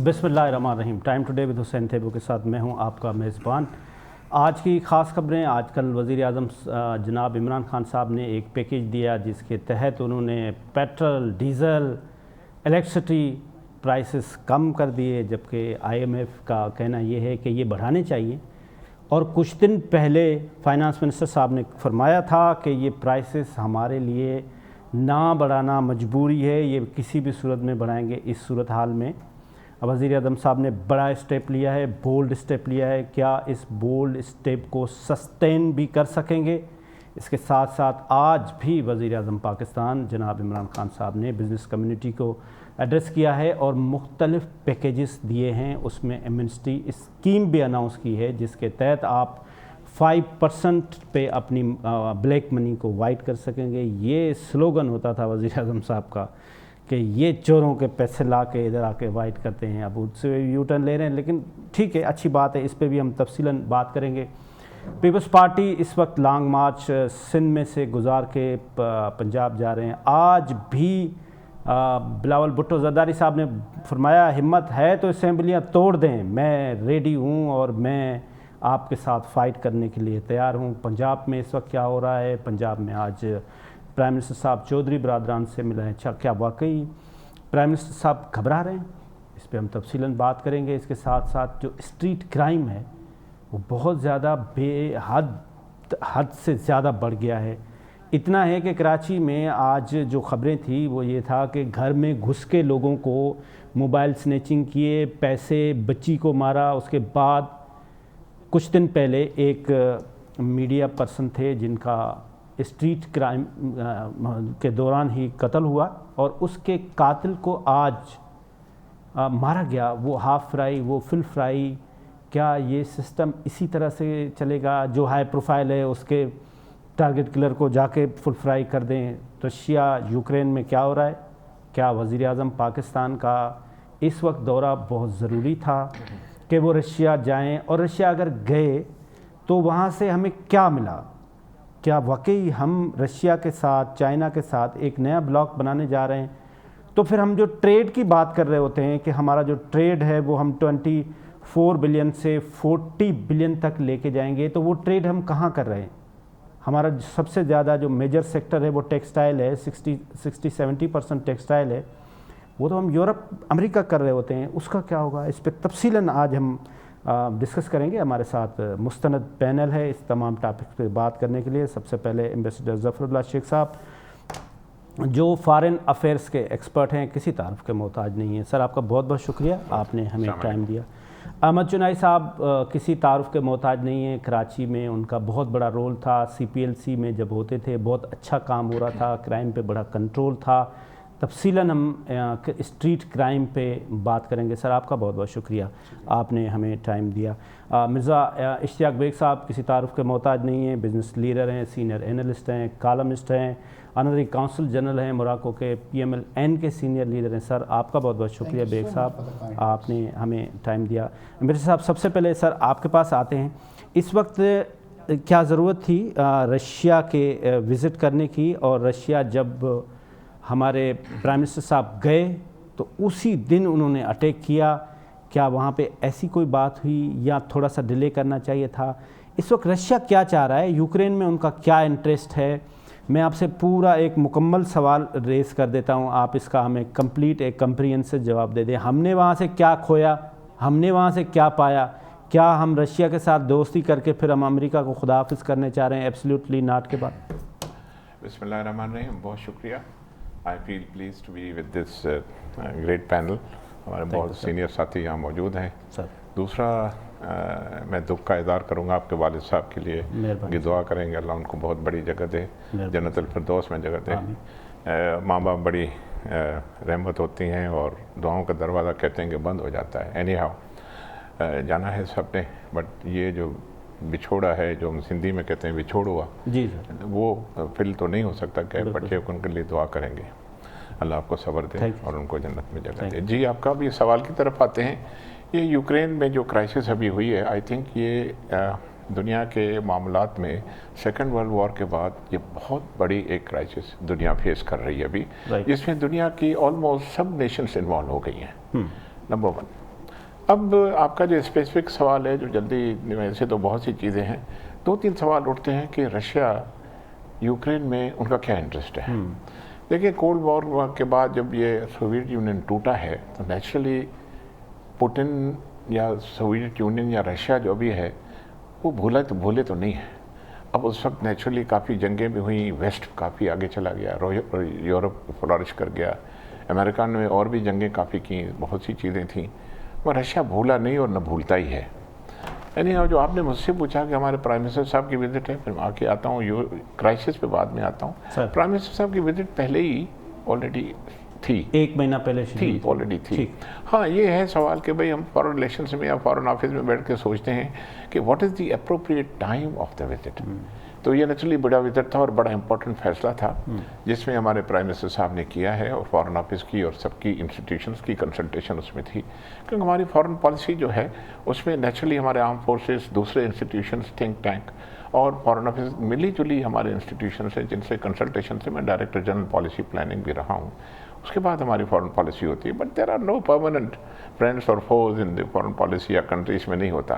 بسم اللہ الرحمن الرحیم. ٹائم ٹوڈے ود حسین تھیبو کے ساتھ میں ہوں آپ کا میزبان. آج کی خاص خبریں. آج کل وزیر اعظم جناب عمران خان صاحب نے ایک پیکیج دیا جس کے تحت انہوں نے پیٹرول، ڈیزل، الیکٹرسٹی پرائسز کم کر دیے، جبکہ IMF کا کہنا یہ ہے کہ یہ بڑھانے چاہیے. اور کچھ دن پہلے فائنانس منسٹر صاحب نے فرمایا تھا کہ یہ پرائسز ہمارے لیے نہ بڑھانا مجبوری ہے، یہ کسی بھی صورت میں بڑھائیں گے. اس صورتحال میں وزیر اعظم صاحب نے بڑا اسٹیپ لیا ہے، بولڈ اسٹیپ لیا ہے. کیا اس بولڈ اسٹیپ کو سسٹین بھی کر سکیں گے؟ اس کے ساتھ ساتھ آج بھی وزیر اعظم پاکستان جناب عمران خان صاحب نے بزنس کمیونٹی کو ایڈریس کیا ہے اور مختلف پیکیجز دیے ہیں. اس میں ایمنسٹی اسکیم بھی اناؤنس کی ہے جس کے تحت آپ 5% پہ اپنی بلیک منی کو وائٹ کر سکیں گے. یہ سلوگن ہوتا تھا وزیر اعظم صاحب کا کہ یہ چوروں کے پیسے لا کے ادھر آ کے وائٹ کرتے ہیں. اب اس سے یو ٹرن لے رہے ہیں، لیکن ٹھیک ہے، اچھی بات ہے. اس پہ بھی ہم تفصیلاً بات کریں گے. پیپلز پارٹی اس وقت لانگ مارچ سندھ میں سے گزار کے پنجاب جا رہے ہیں. آج بھی بلاول بھٹو زرداری صاحب نے فرمایا ہمت ہے تو اسمبلیاں توڑ دیں، میں ریڈی ہوں اور میں آپ کے ساتھ فائٹ کرنے کے لیے تیار ہوں. پنجاب میں اس وقت کیا ہو رہا ہے؟ پنجاب میں آج پرائم منسٹر صاحب چودھری برادران سے ملے ہیں. کیا واقعی پرائم منسٹر صاحب گھبرا رہے ہیں؟ اس پہ ہم تفصیلاً بات کریں گے. اس کے ساتھ ساتھ جو اسٹریٹ کرائم ہے وہ بہت زیادہ بے حد سے زیادہ بڑھ گیا ہے. اتنا ہے کہ کراچی میں آج جو خبریں تھیں وہ یہ تھا کہ گھر میں گھس کے لوگوں کو موبائل سنیچنگ کیے، پیسے، بچی کو مارا. اس کے بعد کچھ دن پہلے ایک میڈیا پرسن تھے جن کا اسٹریٹ کرائم کے دوران ہی قتل ہوا اور اس کے قاتل کو آج مارا گیا. وہ ہاف فرائی، وہ فل فرائی. کیا یہ سسٹم اسی طرح سے چلے گا؟ جو ہائی پروفائل ہے اس کے ٹارگٹ کلر کو جا کے فل فرائی کر دیں. رشیا یوکرین میں کیا ہو رہا ہے؟ کیا وزیر اعظم پاکستان کا اس وقت دورہ بہت ضروری تھا کہ وہ رشیا جائیں؟ اور رشیا اگر گئے تو وہاں سے ہمیں کیا ملا؟ کیا واقعی ہم رشیا کے ساتھ، چائنا کے ساتھ ایک نیا بلاک بنانے جا رہے ہیں؟ تو پھر ہم جو ٹریڈ کی بات کر رہے ہوتے ہیں کہ ہمارا جو ٹریڈ ہے وہ ہم 24 بلین سے 40 بلین تک لے کے جائیں گے، تو وہ ٹریڈ ہم کہاں کر رہے ہیں؟ ہمارا سب سے زیادہ جو میجر سیکٹر ہے وہ ٹیکسٹائل ہے، 60-70% ٹیکسٹائل ہے. وہ تو ہم یورپ، امریکہ کر رہے ہوتے ہیں. اس کا کیا ہوگا؟ اس پہ تفصیلاً آج ہم ڈسکس کریں گے. ہمارے ساتھ مستند پینل ہے اس تمام ٹاپک پہ بات کرنے کے لیے. سب سے پہلے ایمبیسڈر ظفر اللہ شیخ صاحب جو فارن افیئرس کے ایکسپرٹ ہیں، کسی تعارف کے محتاج نہیں ہیں. سر آپ کا بہت بہت شکریہ، آپ نے ہمیں ٹائم دیا. احمد چنائی صاحب کسی تعارف کے محتاج نہیں ہیں. کراچی میں ان کا بہت بڑا رول تھا. CPLC میں جب ہوتے تھے بہت اچھا کام ہو رہا تھا، کرائم پہ بڑا کنٹرول تھا. تفصیلاً ہم اسٹریٹ کرائم پہ بات کریں گے. سر آپ کا بہت بہت شکریہ، آپ نے ہمیں ٹائم دیا. مرزا اشتیاق بیگ صاحب کسی تعارف کے محتاج نہیں ہیں، بزنس لیڈر ہیں، سینئر اینالسٹ ہیں، کالمسٹ ہیں، آنرری کونسل جنرل ہیں موراکو کے، PMLN کے سینئر لیڈر ہیں. سر آپ کا بہت بہت شکریہ بیگ صاحب، آپ نے ہمیں ٹائم دیا. مرزا صاحب سب سے پہلے سر آپ کے پاس آتے ہیں. اس وقت کیا ضرورت تھی رشیا کے وزٹ کرنے کی؟ اور رشیا جب ہمارے پرائم منسٹر صاحب گئے تو اسی دن انہوں نے اٹیک کیا. کیا وہاں پہ ایسی کوئی بات ہوئی یا تھوڑا سا ڈیلے کرنا چاہیے تھا؟ اس وقت رشیا کیا چاہ رہا ہے؟ یوکرین میں ان کا کیا انٹرسٹ ہے؟ میں آپ سے پورا ایک مکمل سوال ریز کر دیتا ہوں، آپ اس کا ہمیں کمپلیٹ ایک کمپریہنسو جواب دے دیں. ہم نے وہاں سے کیا کھویا؟ ہم نے وہاں سے کیا پایا؟ کیا ہم رشیا کے ساتھ دوستی کر کے پھر ہم امریکہ کو خداحافظ کرنے چاہ رہے ہیں؟ ایبسلیوٹلی ناٹ کے بعد. بسم اللہ الرحمن الرحیم. بہت شکریہ. I feel pleased to be with this great panel. ہمارے بہت سینئر ساتھی یہاں موجود ہیں. دوسرا میں دکھ کا اظہار کروں گا آپ کے والد صاحب کے لیے کہ دعا کریں گے اللہ ان کو بہت بڑی جگہ دے، جنت الفردوس میں جگہ دے. ماں باپ بڑی رحمت ہوتی ہیں اور دعاؤں کا دروازہ کہتے ہیں کہ بند ہو جاتا ہے. اینی ہاؤ جانا ہے سب نے، بٹ یہ جو بچھوڑا ہے جو ہم سندھی میں کہتے ہیں بچھوڑ ہوا، جی وہ فل تو نہیں ہو سکتا کہ بچے ان کے لیے دعا کریں گے. اللہ آپ کو صبر دے اور ان کو جنت میں جگہ دے. جی آپ کا بھی سوال کی طرف آتے ہیں. یہ یوکرین میں جو کرائسس ابھی ہوئی ہے، آئی تھنک یہ دنیا کے معاملات میں سیکنڈ ورلڈ وار کے بعد یہ بہت بڑی ایک کرائسس دنیا فیس کر رہی ہے ابھی، جس میں دنیا کی آلموسٹ سب نیشنز انوالو ہو گئی ہیں. نمبر 1. اب آپ کا جو اسپیسیفک سوال ہے جو جلدی ویسے تو بہت سی چیزیں ہیں، 2-3 سوال اٹھتے ہیں کہ رشیا یوکرین میں ان کا کیا انٹرسٹ ہے. دیکھیں کولڈ وار کے بعد جب یہ سوویت یونین ٹوٹا ہے تو نیچرلی پوٹن یا سوویت یونین یا رشیا جو بھی ہے وہ بھولے تو نہیں ہے. اب اس وقت نیچرلی کافی جنگیں بھی ہوئیں، ویسٹ کافی آگے چلا گیا، یورپ فلورش کر گیا، امریکہ نے اور بھی جنگیں کافی کیں، بہت سی چیزیں تھیں، مگر رشیا بھولا نہیں اور نہ بھولتا ہی ہے. یعنی جو آپ نے مجھ سے پوچھا کہ ہمارے پرائم منسٹر صاحب کی وزٹ ہے، پھر میں آگے آتا ہوں کرائسس پہ بعد میں آتا ہوں. پرائم منسٹر صاحب کی وزٹ پہلے ہی آلریڈی تھی، 1 مہینہ پہلے آلریڈی تھی. ہاں یہ ہے سوال کہ بھئی ہم فارن ریلیشنز میں یا فارن آفس میں بیٹھ کے سوچتے ہیں کہ what is the appropriate time of the visit. تو یہ نیچرلی بڑا وزٹ تھا اور بڑا امپورٹنٹ فیصلہ تھا جس میں ہمارے پرائم منسٹر صاحب نے کیا ہے، اور فارن آفس کی اور سب کی انسٹیٹیوشنز کی کنسلٹیشن اس میں تھی، کیونکہ ہماری فارن پالیسی جو ہے اس میں نیچرلی ہمارے آرم فورسز، دوسرے انسٹیٹیوشنز، تھنک ٹینک اور فارن آفس ملی جلی ہمارے انسٹیٹیوشنز ہیں جن سے کنسلٹیشن سے میں ڈائریکٹر جنرل پالیسی پلاننگ بھی رہا ہوں. اس کے بعد ہماری فارن پالیسی ہوتی ہے، but there are no permanent friends or foes in the foreign policy یا کنٹریز میں نہیں ہوتا.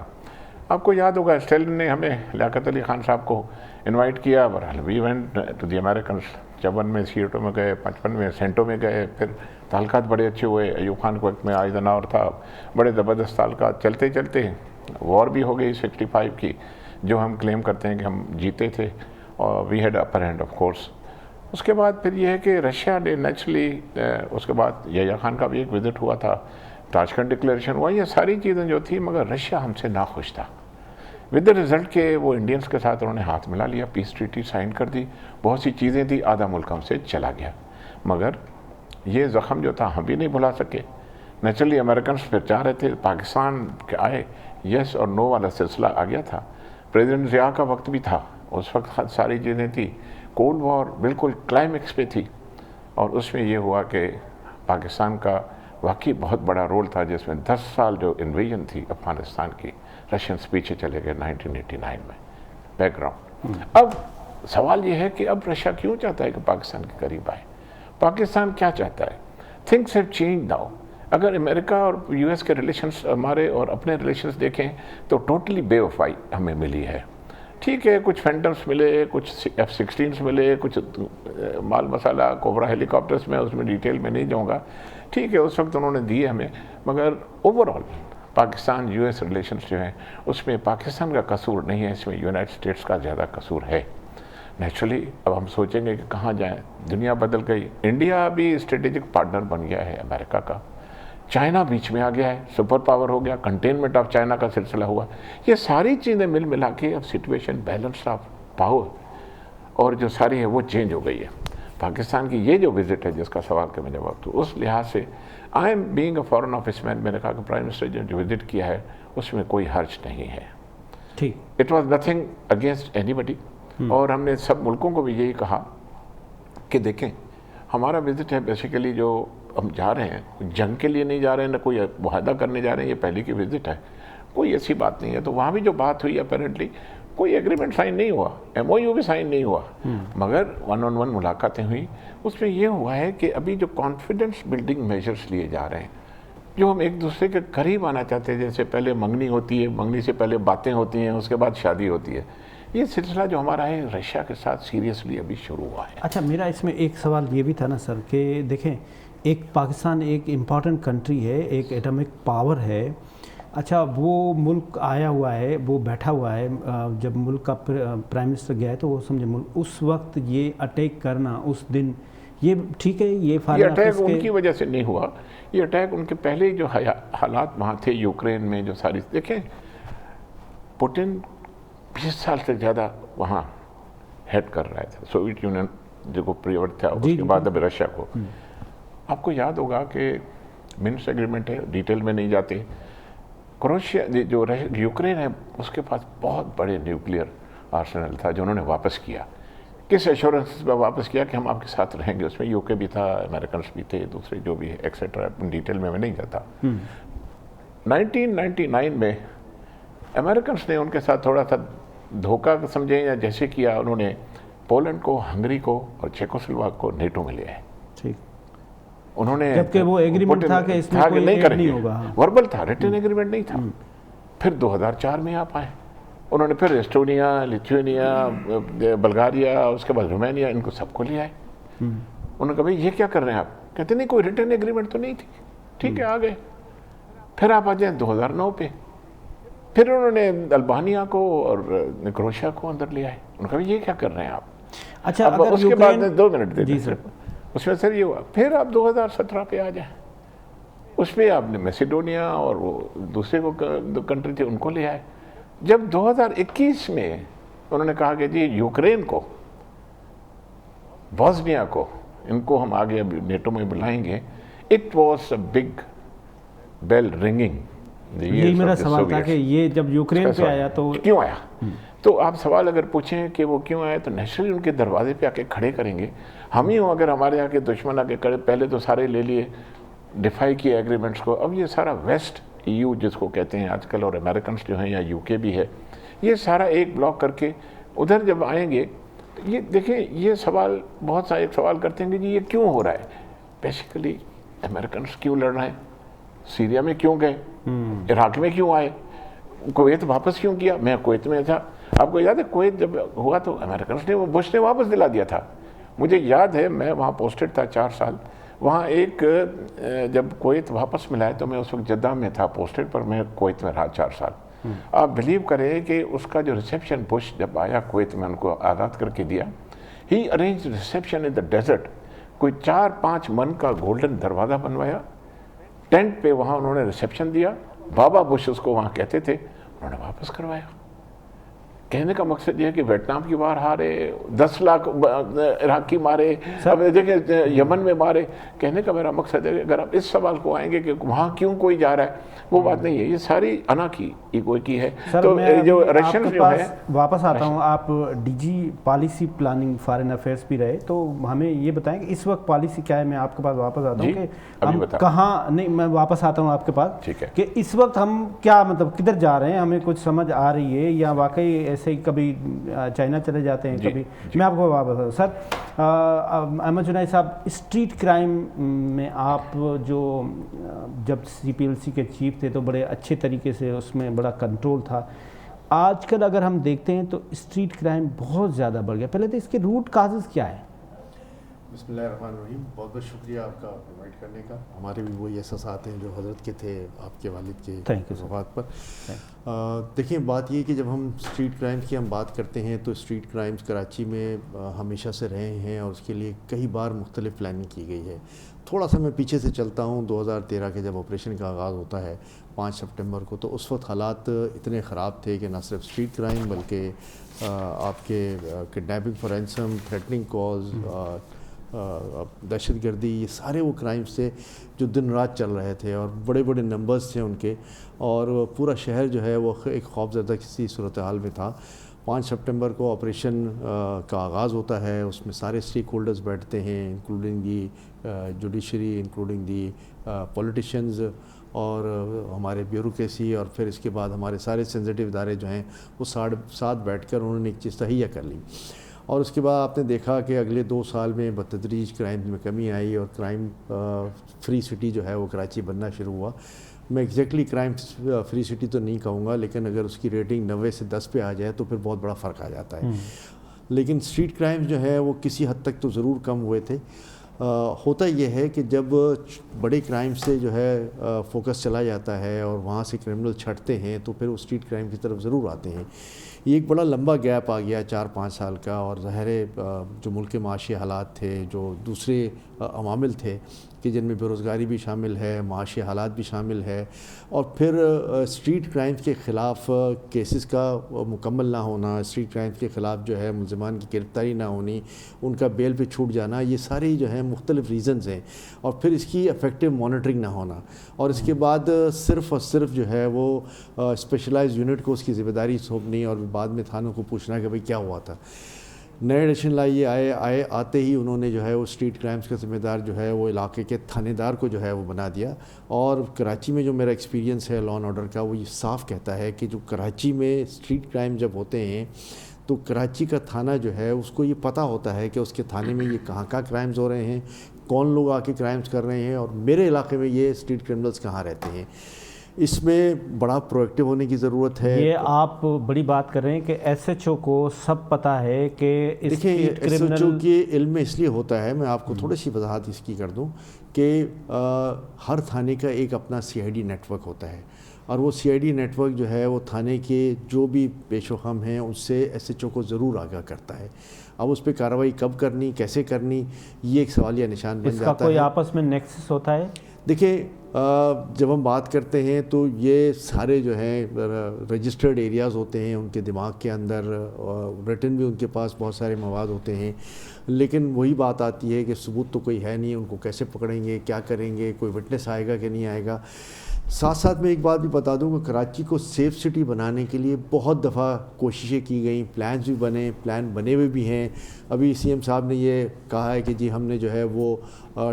آپ کو یاد ہوگا اسٹیلن نے ہمیں لیاقت علی خان صاحب کو انوائٹ کیا، بہرحال we went to the Americans. 54 میں سیٹوں میں گئے، 55 میں سینٹوں میں گئے، پھر تعلقات بڑے اچھے ہوئے. ایوب خان کے وقت میں آئزنہاور تھا، بڑے زبردست تعلقات. چلتے چلتے وار بھی ہو گئی 65 کی، جو ہم کلیم کرتے ہیں کہ ہم جیتے تھے، اور we had upper hand of course. اس کے بعد پھر یہ ہے کہ رشیا نے نیچرلی اس کے بعد یحییٰ خان کا بھی ایک وزٹ ہوا تھا، تاشکنڈ ڈکلیریشن ہوا، یہ ساری چیزیں جو تھیں، مگر رشیا ہم سے ناخوش تھا ود دا رزلٹ کہ وہ انڈینس کے ساتھ انہوں نے ہاتھ ملا لیا، پیس ٹریٹی سائن کر دی، بہت سی چیزیں تھی، آدھا ملک ہم سے چلا گیا. مگر یہ زخم جو تھا ہم بھی نہیں بھلا سکے. نیچرلی امریکنس پھر چاہ رہے تھے پاکستان کے آئے، یس اور نو والا سلسلہ آ گیا تھا. پریزیڈنٹ ضیاء کا وقت بھی تھا، اس وقت ساری چیزیں تھیں، کولڈ وار بالکل کلائمیکس پہ تھی، اور اس میں یہ ہوا کہ پاکستان کا واقعی بہت بڑا رول تھا جس میں 10 سال جو انویژن تھی افغانستان کی، رشینس پیچھے چلے گئے 1989 میں بیک گراؤنڈ. اب سوال یہ ہے کہ اب رشیا کیوں چاہتا ہے کہ پاکستان کے قریب آئے؟ پاکستان کیا چاہتا ہے؟ Things have change now. اگر امریکہ اور یو ایس کے ریلیشنس ہمارے اور اپنے ریلیشنس دیکھیں تو ٹوٹلی بے وفائی ہمیں ملی ہے. ٹھیک ہے کچھ فینٹمس ملے، کچھ F-16 ملے، کچھ مال مسالہ کوبرا ہیلی کاپٹرس میں، اس میں ڈیٹیل میں نہیں جاؤں گا. ٹھیک ہے اس وقت انہوں نے دیے ہمیں، مگر over all Pakistan U S relations جو ہیں اس میں پاکستان کا قصور نہیں ہے، اس میں یونائٹڈ اسٹیٹس کا زیادہ قصور ہے. نیچرلی اب ہم سوچیں گے کہ کہاں جائیں، دنیا بدل گئی. انڈیا بھی اسٹریٹجک پارٹنر بن گیا ہے امریکہ کا، چائنا بیچ میں آ گیا ہے، سپر پاور ہو گیا، کنٹینمنٹ آف چائنا کا سلسلہ ہوا. یہ ساری چیزیں مل ملا کے اب سچویشن بیلنس آف پاور اور جو ساری ہے وہ چینج ہو گئی ہے. پاکستان کی یہ جو وزٹ ہے جس کا سوال کا میں جواب دوں، اس لحاظ سے I am being a foreign office man, میں نے کہا کہ پرائم منسٹر نے جو وزٹ کیا ہے اس میں کوئی حرج نہیں ہے. ٹھیک، it was nothing against anybody. اور ہم نے سب ملکوں کو بھی یہی کہا کہ دیکھیں ہمارا وزٹ ہے بیسیکلی جو ہم جا رہے ہیں جنگ کے لیے نہیں جا رہے ہیں، نہ کوئی معاہدہ کرنے جا رہے ہیں، یہ پہلے کی وزٹ ہے، کوئی ایسی بات نہیں ہے. تو وہاں بھی جو بات ہوئی اپیرنٹلی کوئی ایگریمنٹ سائن نہیں ہوا، MOU بھی سائن نہیں ہوا، مگر 1-on-1 ملاقاتیں ہوئیں. اس میں یہ ہوا ہے کہ ابھی جو کانفیڈنس بلڈنگ میجرز لیے جا رہے ہیں، جو ہم ایک دوسرے کے قریب آنا چاہتے ہیں، جیسے پہلے منگنی ہوتی ہے، منگنی سے پہلے باتیں ہوتی ہیں، اس کے بعد شادی ہوتی ہے، یہ سلسلہ جو ہمارا ہے رشیا کے ساتھ سیریسلی ابھی شروع ہوا ہے. اچھا میرا اس میں ایک سوال یہ بھی تھا نا سر کہ دیکھیں ایک پاکستان ایک امپورٹنٹ کنٹری ہے، ایک ایٹمک پاور ہے. اچھا وہ ملک آیا ہوا ہے، وہ بیٹھا ہوا ہے، جب ملک کا پرائم منسٹر گیا ہے تو وہ سمجھے ملک اس وقت یہ اٹیک کرنا اس دن، یہ ٹھیک ہے یہ اٹیک ان کی وجہ سے نہیں ہوا، یہ اٹیک ان کے پہلے جو حالات وہاں تھے یوکرین میں جو ساری دیکھیں پوٹن 20 سال سے زیادہ وہاں ہیڈ کر رہا تھا سوویت یونین جو پریورٹ تھا، اس کے بعد اب رشیا کو. آپ کو یاد ہوگا کہ منسک ایگریمنٹ ہے، ڈیٹیل میں نہیں جاتے. کروشیا جو یوکرین ہے اس کے پاس بہت بڑے نیوکلیئر آرسنل تھا جو انہوں نے واپس کیا. کس ایشورنس پہ واپس کیا کہ ہم آپ کے ساتھ رہیں گے، اس میں UK بھی تھا، امریکنس بھی تھے، دوسرے جو بھی ایکسیٹرا، ڈیٹیل میں نہیں جاتا. 1999 میں امریکنس نے ان کے ساتھ تھوڑا سا دھوکہ سمجھیں یا جیسے کیا، انہوں نے پولینڈ کو، ہنگری کو اور چیکوسلواک کو نیٹو میں لے آئے. انہوں نے جبکہ وہ ایگریمنٹ تھا کہ اس میں کوئی نہیں کریں نہیں گے، ہوگا، وربل تھا، ریٹن ایگریمنٹ نہیں تھا. پھر 2004 میں آپ آئے، انہوں نے پھر ایسٹونیا، لیتھوینیا، بلغاریہ، اس کے بعد رومانیہ، ان کو سب کو لے آئے. انہوں نے کہا بھائی یہ کیا کر رہے ہیں آپ؟ کہتے نہیں کوئی ریٹن ایگریمنٹ تو نہیں تھی. ٹھیک ہے آ گئے. پھر آپ آ جائیں 2009 پہ، پھر انہوں نے البانیہ کو اور کروشیا کو اندر لے آئے. انہوں نے کہا یہ کیا کر رہے ہیں آپ؟ اچھا اب اگر اس کے بعد 2 منٹ دے جی دیں سر، اس میں سر یہ ہوا. پھر آپ 2017 پہ آ جائیں، اس پہ آپ نے میسیڈونیا اور وہ دوسرے کو کنٹری تھے ان کو لے آئے. جب 2021 میں انہوں نے کہا کہ جی یوکرین کو، بوسنیا کو، ان کو ہم آگے اب نیٹو میں بلائیں گے، it was a big bell ringing. یہی میرا سوال تھا کہ یہ جب یوکرین پہ آیا تو کیوں آیا؟ تو آپ سوال اگر پوچھیں کہ وہ کیوں آئے تو نیچرلی ان کے دروازے پہ آ کے کھڑے کریں گے. ہم ہی ہوں اگر ہمارے آ کے دشمن آ کے کھڑے، پہلے تو سارے لے لیے، ڈیفائی کیے ایگریمنٹس کو. اب یہ سارا ویسٹ EU جس کو کہتے ہیں آج کل، اور امریکنس جو ہیں یا UK بھی ہے، یہ سارا ایک بلاک کر کے ادھر جب آئیں گے، یہ دیکھیں یہ سوال بہت سارے سوال کرتے ہیں کہ جی یہ کیوں ہو رہا ہے. بیسیکلی امریکنس کیوں لڑ رہے ہیں؟ سیریا میں کیوں گئے؟ عراق میں کیوں آئے؟ کویت واپس کیوں کیا؟ میں کویت میں تھا، آپ کو یاد ہے کویت جب ہوا تو امریکنس نے، وہ بش نے واپس دلا دیا تھا. مجھے یاد ہے میں وہاں پوسٹڈ تھا 4 سال. وہاں ایک جب کویت واپس ملا ہے تو میں اس وقت جدہ میں تھا پوسٹڈ، پر میں کویت میں رہا 4 سال. آپ بلیو کریں کہ اس کا جو ریسیپشن بش جب آیا کویت میں، ان کو آزاد کر کے دیا، he arrange reception in the desert. کوئی 4-5 من کا گولڈن دروازہ بنوایا ٹینٹ پہ، وہاں انہوں نے ریسیپشن دیا. بابا بش اس کو وہاں کہتے تھے، انہوں نے واپس کروایا. کہنے کا مقصد یہ ہے کہ ویتنام کی وار ہارے، 10 لاکھ عراقی مارے، اب دیکھیں یمن میں مارے. کہنے کا میرا مقصد ہے کہ اگر آپ اس سوال کو آئیں گے کہ وہاں کیوں کوئی جا رہا ہے، وہ بات نہیں ہے. یہ ساری انا کی ایگو کی ہے. تو جو رشین جو ہے، واپس آتا ہوں. آپ DG policy planning foreign affairs بھی رہے، تو ہمیں یہ بتائیں کہ اس وقت پالیسی کیا ہے. میں آپ کے پاس واپس آتا ہوں کہ ہم کہاں، نہیں میں واپس آتا ہوں آپ کے پاس کہ اس وقت ہم کیا مطلب کدھر جا رہے ہیں، ہمیں کچھ سمجھ آ رہی ہے یا واقعی ایسے ہی کبھی چائنا چلے جاتے ہیں کبھی. میں آپ کو واپس سر احمد جنید صاحب، اسٹریٹ کرائم میں آپ جو جب CPLC کے چیف تھے تو بڑے اچھے طریقے سے اس میں بڑا کنٹرول تھا. آج کل اگر ہم دیکھتے ہیں تو اسٹریٹ کرائم بہت زیادہ بڑھ گیا. پہلے تو اس کے روٹ کازز کیا ہے؟ بسم اللہ الرحمن الرحیم. بہت بہت شکریہ آپ کا انوائٹ کرنے کا. ہمارے بھی وہی احساسات ہیں جو حضرت کے تھے آپ کے والد کے وفات پر. دیکھیں بات یہ کہ جب ہم اسٹریٹ کرائمز کی ہم بات کرتے ہیں تو اسٹریٹ کرائمز کراچی میں ہمیشہ سے رہے ہیں اور اس کے لیے کئی بار مختلف پلاننگ کی گئی ہے. تھوڑا سا میں پیچھے سے چلتا ہوں. 2013 کے جب آپریشن کا آغاز ہوتا ہے 5 سپٹمبر کو، تو اس وقت حالات اتنے خراب تھے کہ نہ صرف اسٹریٹ کرائم بلکہ آپ کے kidnapping for ransom, threatening calls, دہشت گردی، یہ سارے وہ کرائمز تھے جو دن رات چل رہے تھے اور بڑے بڑے نمبرز تھے ان کے، اور پورا شہر جو ہے وہ ایک خوفزدہ کسی صورتحال میں تھا. 5 سپٹمبر کو آپریشن کا آغاز ہوتا ہے. اس میں سارے اسٹیک ہولڈرز بیٹھتے ہیں، including the judiciary, including the politicians اور ہمارے بیوروکریسی، اور پھر اس کے بعد ہمارے سارے سینسیٹیو ادارے جو ہیں وہ ساتھ بیٹھ کر انہوں نے ایک چیز تہیہ کر لی. اور اس کے بعد آپ نے دیکھا کہ اگلے 2 سال میں بتدریج کرائم میں کمی آئی اور کرائم فری سٹی جو ہے وہ کراچی بننا شروع ہوا. میں ایگزیکٹلی کرائم فری سٹی تو نہیں کہوں گا، لیکن اگر اس کی ریٹنگ 90 سے 10 پہ آ جائے تو پھر بہت بڑا فرق آ جاتا ہے. لیکن اسٹریٹ کرائم جو ہے وہ کسی حد تک تو ضرور کم ہوئے تھے. ہوتا یہ ہے کہ جب بڑے کرائم سے جو ہے فوکس چلا جاتا ہے اور وہاں سے کرمنل چھٹتے ہیں تو پھر وہ اسٹریٹ کرائم کی طرف ضرور آتے ہیں. یہ ایک بڑا لمبا گیپ آ گیا 4-5 سال کا، اور ظاہر جو ملک کے معاشی حالات تھے، جو دوسرے عوامل تھے کہ جن میں بے روزگاری بھی شامل ہے، معاشی حالات بھی شامل ہے، اور پھر اسٹریٹ کرائمز کے خلاف کیسز کا مکمل نہ ہونا، اسٹریٹ کرائمز کے خلاف جو ہے ملزمان کی گرفتاری نہ ہونی، ان کا بیل پہ چھوٹ جانا، یہ سارے جو ہیں مختلف ریزنز ہیں. اور پھر اس کی افیکٹو مانیٹرنگ نہ ہونا، اور اس کے بعد صرف اور صرف جو ہے وہ اسپیشلائز یونٹ کو اس کی ذمہ داری سونپنی اور بعد میں تھانوں کو پوچھنا کہ بھئی کیا ہوا تھا. نئے ایڈیشن لائیے آتے ہی انہوں نے جو ہے وہ اسٹریٹ کرائمز کا ذمہ دار جو ہے وہ علاقے کے تھانے دار کو جو ہے وہ بنا دیا. اور کراچی میں جو میرا ایکسپیرینس ہے لا اینڈ آرڈر کا، وہ یہ صاف کہتا ہے کہ جو کراچی میں اسٹریٹ کرائم جب ہوتے ہیں تو کراچی کا تھانہ جو ہے اس کو یہ پتہ ہوتا ہے کہ اس کے تھانے میں یہ کہاں کرائمز ہو رہے ہیں، کون لوگ آ کے کرائمز کر رہے ہیں اور میرے علاقے میں یہ اسٹریٹ کرمنلز کہاں رہتے ہیں. اس میں بڑا پرویکٹیو ہونے کی ضرورت ہے. یہ آپ بڑی بات کر رہے ہیں کہ ایس ایچ او کو سب پتہ ہے کہ دیکھیں ایس ایچ او کے علم میں اس لیے ہوتا ہے, میں آپ کو تھوڑی سی وضاحت اس کی کر دوں کہ ہر تھانے کا ایک اپنا سی آئی ڈی نیٹ ورک ہوتا ہے, اور وہ سی آئی ڈی نیٹ ورک جو ہے وہ تھانے کے جو بھی پیش و خم ہیں اس سے ایس ایچ او کو ضرور آگاہ کرتا ہے. اب اس پہ کارروائی کب کرنی, کیسے کرنی, یہ ایک سوالیہ نشان بن جاتا ہے. اس کا کوئی آپس میں نیکسس ہوتا ہے؟ دیکھیں جب ہم بات کرتے ہیں تو یہ سارے جو ہیں رجسٹرڈ ایریاز ہوتے ہیں, ان کے دماغ کے اندر ریٹن بھی ان کے پاس بہت سارے مواد ہوتے ہیں, لیکن وہی بات آتی ہے کہ ثبوت تو کوئی ہے نہیں, ان کو کیسے پکڑیں گے, کیا کریں گے, کوئی وٹنس آئے گا کہ نہیں آئے گا. ساتھ ساتھ میں ایک بات بھی بتا دوں کہ کراچی کو سیف سٹی بنانے کے لیے بہت دفعہ کوششیں کی گئیں, پلانز بھی بنے, پلان بنے ہوئے بھی ہیں. ابھی سی ایم صاحب نے یہ کہا ہے کہ جی ہم نے جو ہے وہ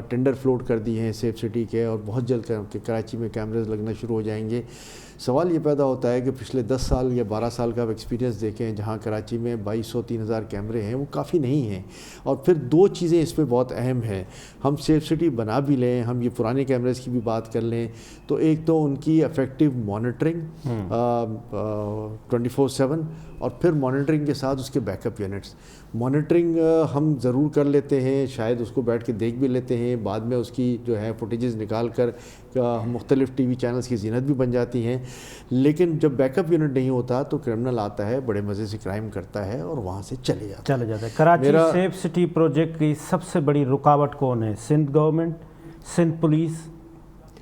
ٹینڈر فلوٹ کر دیے ہیں سیف سٹی کے, اور بہت جلد کراچی میں کیمرز لگنا شروع ہو جائیں گے. سوال یہ پیدا ہوتا ہے کہ پچھلے 10 سال یا 12 سال کا آپ ایکسپیرینس دیکھیں, جہاں کراچی میں 2200-3000 کیمرے ہیں, وہ کافی نہیں ہیں. اور پھر 2 چیزیں اس میں بہت اہم ہیں. ہم سیف سٹی بنا بھی لیں, ہم یہ پرانے کیمرز کی بھی بات کر لیں, تو ایک تو ان کی افیکٹو مانیٹرنگ 24/7, اور پھر مانیٹرنگ کے ساتھ اس کے بیک اپ یونٹس. مانیٹرنگ ہم ضرور کر لیتے ہیں, شاید اس کو بیٹھ کے دیکھ بھی لیتے ہیں, بعد میں اس کی جو ہے فوٹیجز نکال کر مختلف ٹی وی چینلز کی زینت بھی بن جاتی ہیں, لیکن جب بیک اپ یونٹ نہیں ہوتا تو کرمنل آتا ہے, بڑے مزے سے کرائم کرتا ہے اور وہاں سے چلے جاتا ہے. کراچی سیف سٹی پروجیکٹ کی سب سے بڑی رکاوٹ کون ہے؟ سندھ گورنمنٹ, سندھ پولیس,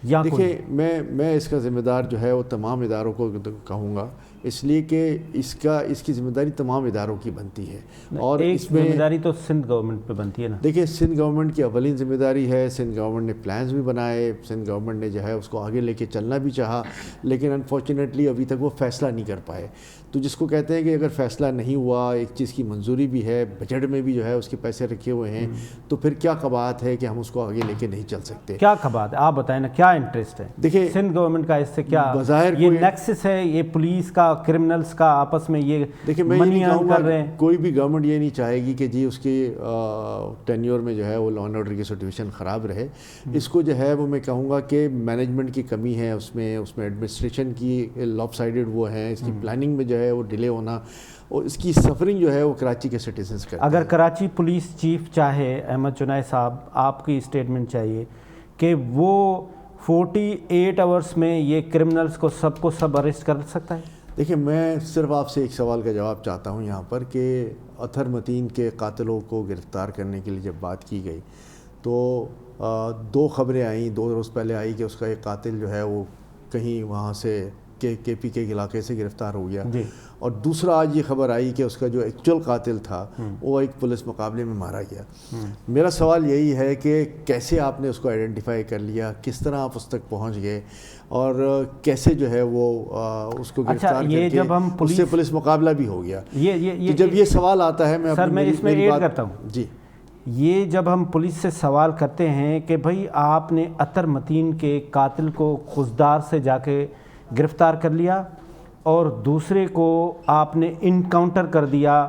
یا دیکھیں میں اس کا ذمہ دار جو ہے وہ تمام اداروں کو کہوں گا, اس لیے کہ اس کی ذمہ داری تمام اداروں کی بنتی ہے, اور اس میں ذمہ داری تو سندھ گورنمنٹ پہ بنتی ہے نا. دیکھیں سندھ گورنمنٹ کی اولین ذمہ داری ہے, سندھ گورنمنٹ نے پلانز بھی بنائے, سندھ گورنمنٹ نے جو ہے اس کو آگے لے کے چلنا بھی چاہا, لیکن انفارچونیٹلی ابھی تک وہ فیصلہ نہیں کر پائے. تو جس کو کہتے ہیں کہ اگر فیصلہ نہیں ہوا, ایک چیز کی منظوری بھی ہے, بجٹ میں بھی جو ہے اس کے پیسے رکھے ہوئے ہیں, تو پھر کیا قباحت ہے کہ ہم اس کو آگے لے کے نہیں چل سکتے؟ کیا قباحت ہے آپ بتائیں نا, کیا انٹرسٹ ہے دیکھیں سندھ گورنمنٹ کا اس سے؟ کیا بظاہر یہ نیکسس ہے, یہ پولیس کا, کرمنلز کا آپس میں یہ دیکھیں میں یہ منی نہیں ارن کہوں کر گا, رہے ہیں؟ کوئی بھی گورنمنٹ یہ نہیں چاہے گی کہ جی اس کی ٹینیور میں جو ہے وہ لا اینڈ آرڈر کی سچویشن خراب رہے. اس کو جو ہے وہ میں کہوں گا کہ مینجمنٹ کی کمی ہے, اس میں ایڈمنسٹریشن کی لاپ سائڈڈ وہ ہے, اس کی پلاننگ میں جو ہے وہ ڈیلے ہونا, اور اس کی سفرنگ جو ہے وہ کراچی کے سٹیزنز کرتے ہیں. اگر کراچی پولیس چیف چاہے, احمد چنائے صاحب آپ کی اسٹیٹمنٹ چاہیے کہ وہ 48 آورس میں یہ کرمنلز کو سب اریسٹ کر سکتا ہے؟ دیکھیں میں صرف آپ سے ایک سوال کا جواب چاہتا ہوں یہاں پر, کہ اطہر متین کے قاتلوں کو گرفتار کرنے کے لیے جب بات کی گئی تو 2 خبریں آئیں. 2 روز پہلے آئی کہ اس کا ایک قاتل جو ہے وہ کہیں وہاں سے کے پی کے علاقے سے گرفتار ہو گیا, اور دوسرا آج یہ خبر آئی کہ اس کا جو ایکچوئل قاتل تھا وہ ایک پولیس مقابلے میں مارا گیا. میرا سوال یہی ہے کہ کیسے آپ نے اس کو آئیڈینٹیفائی کر لیا, کس طرح آپ اس تک پہنچ گئے, اور کیسے جو ہے وہ اس کو گرفتار کر کے اس سے پولیس مقابلہ بھی ہو گیا. تو جب یہ سوال آتا ہے, میں اس میں ایڈ کرتا ہوں جی, یہ جب ہم پولیس سے سوال کرتے ہیں کہ بھائی آپ نے اطہر متین کے قاتل کو خضدار سے جا کے گرفتار کر لیا, اور دوسرے کو آپ نے انکاؤنٹر کر دیا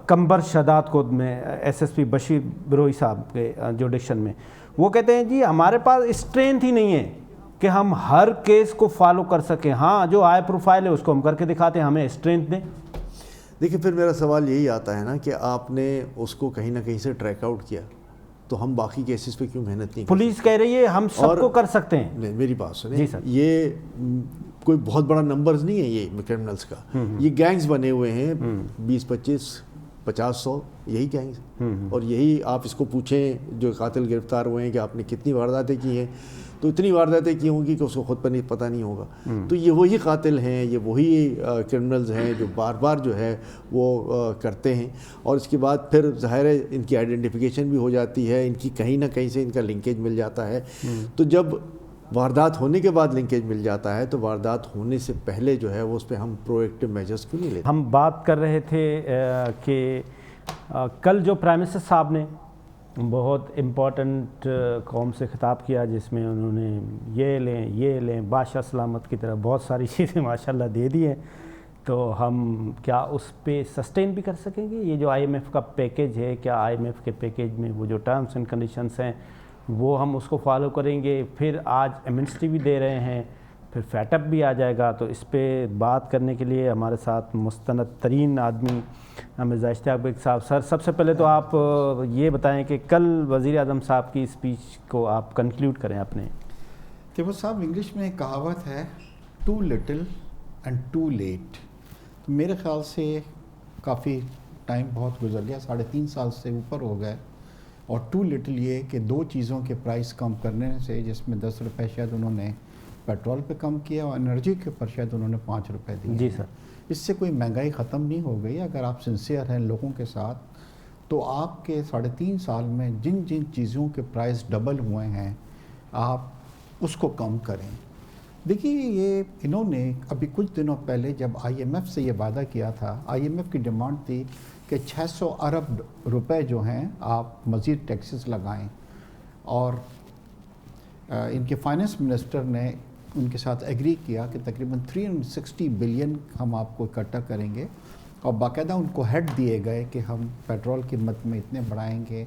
کمبر شداد کو میں ایس ایس پی بشیر بروئی صاحب کے جوڈیشن میں, وہ کہتے ہیں جی ہمارے پاس اسٹرینتھ ہی نہیں ہے کہ ہم ہر کیس کو فالو کر سکیں, ہاں جو ہائی پروفائل ہے اس کو ہم کر کے دکھاتے ہیں, ہمیں اسٹرینتھ دیں. دیکھیں پھر میرا سوال یہی آتا ہے نا کہ آپ نے اس کو کہیں نہ کہیں سے ٹریک آؤٹ کیا, تو ہم باقی کیسز پہ کیوں محنت نہیں؟ پولیس کہہ رہی ہے ہم سب کو کر سکتے ہیں. نہیں میری بات سنیں, جی سر, یہ کوئی بہت بڑا نمبرز نہیں ہے یہ کرمنلز کا, یہ گینگز بنے ہوئے ہیں 20-25-50-100 یہی گینگز, اور یہی آپ اس کو پوچھیں جو قاتل گرفتار ہوئے ہیں کہ آپ نے کتنی وارداتیں کی ہیں, تو اتنی وارداتیں کی ہوں گی کہ اس کو خود پر پتہ نہیں ہوگا. تو یہ وہی قاتل ہیں, یہ وہی کرمنلز ہیں جو بار بار جو ہے وہ کرتے ہیں, اور اس کے بعد پھر ظاہر ہے ان کی آئیڈینٹیفیکیشن بھی ہو جاتی ہے, ان کی کہیں نہ کہیں سے ان کا لنکیج مل جاتا ہے. تو جب واردات ہونے کے بعد لنکیج مل جاتا ہے تو واردات ہونے سے پہلے جو ہے وہ اس پہ ہم پرو ایکٹیو میجرز کیوں نہیں لیتے؟ ہم بات کر رہے تھے کہ کل جو پرائم منسٹر صاحب نے بہت امپورٹنٹ قوم سے خطاب کیا, جس میں انہوں نے یہ لیں بادشاہ سلامت کی طرح بہت ساری چیزیں ماشاءاللہ دے دی ہیں, تو ہم کیا اس پہ سسٹین بھی کر سکیں گے؟ یہ جو IMF کا پیکیج ہے، کیا IMF کے پیکیج میں وہ جو ٹرمز اینڈ کنڈیشنز ہیں وہ ہم اس کو فالو کریں گے؟ پھر آج ایمنسٹی بھی دے رہے ہیں، پھر فیٹ اپ بھی آ جائے گا. تو اس پہ بات کرنے کے لیے ہمارے ساتھ مستند ترین آدمی مرزا اشتیاق بیگ صاحب. سر سب سے پہلے تو آپ یہ بتائیں کہ کل وزیر اعظم صاحب کی اسپیچ کو آپ کنکلیوڈ کریں اپنے. تیمور صاحب، انگلش میں ایک کہاوت ہے too little and too late. میرے خیال سے کافی ٹائم بہت گزر گیا، 3.5 سال سے اوپر ہو گئے. اور ٹو لٹل یہ کہ 2 چیزوں کے پرائس کم کرنے سے، جس میں 10 روپے شاید انہوں نے پیٹرول پہ کم کیا اور انرجی کے اوپر شاید انہوں نے 5 روپے دیے. جی سر. اس سے کوئی مہنگائی ختم نہیں ہو گئی. اگر آپ سنسیئر ہیں لوگوں کے ساتھ تو آپ کے 3.5 سال میں جن چیزوں کے پرائس ڈبل ہوئے ہیں آپ اس کو کم کریں. دیکھیے، یہ انہوں نے ابھی کچھ دنوں پہلے جب IMF سے یہ وعدہ کیا تھا، IMF کی ڈیمانڈ تھی کہ 600 ارب روپے جو ہیں آپ مزید ٹیکسز لگائیں، اور ان کے فائنانس منسٹر نے ان کے ساتھ ایگری کیا کہ تقریباً 360 بلین ہم آپ کو اکٹھا کریں گے، اور باقاعدہ ان کو ہیڈ دیے گئے کہ ہم پیٹرول قیمت میں اتنے بڑھائیں گے،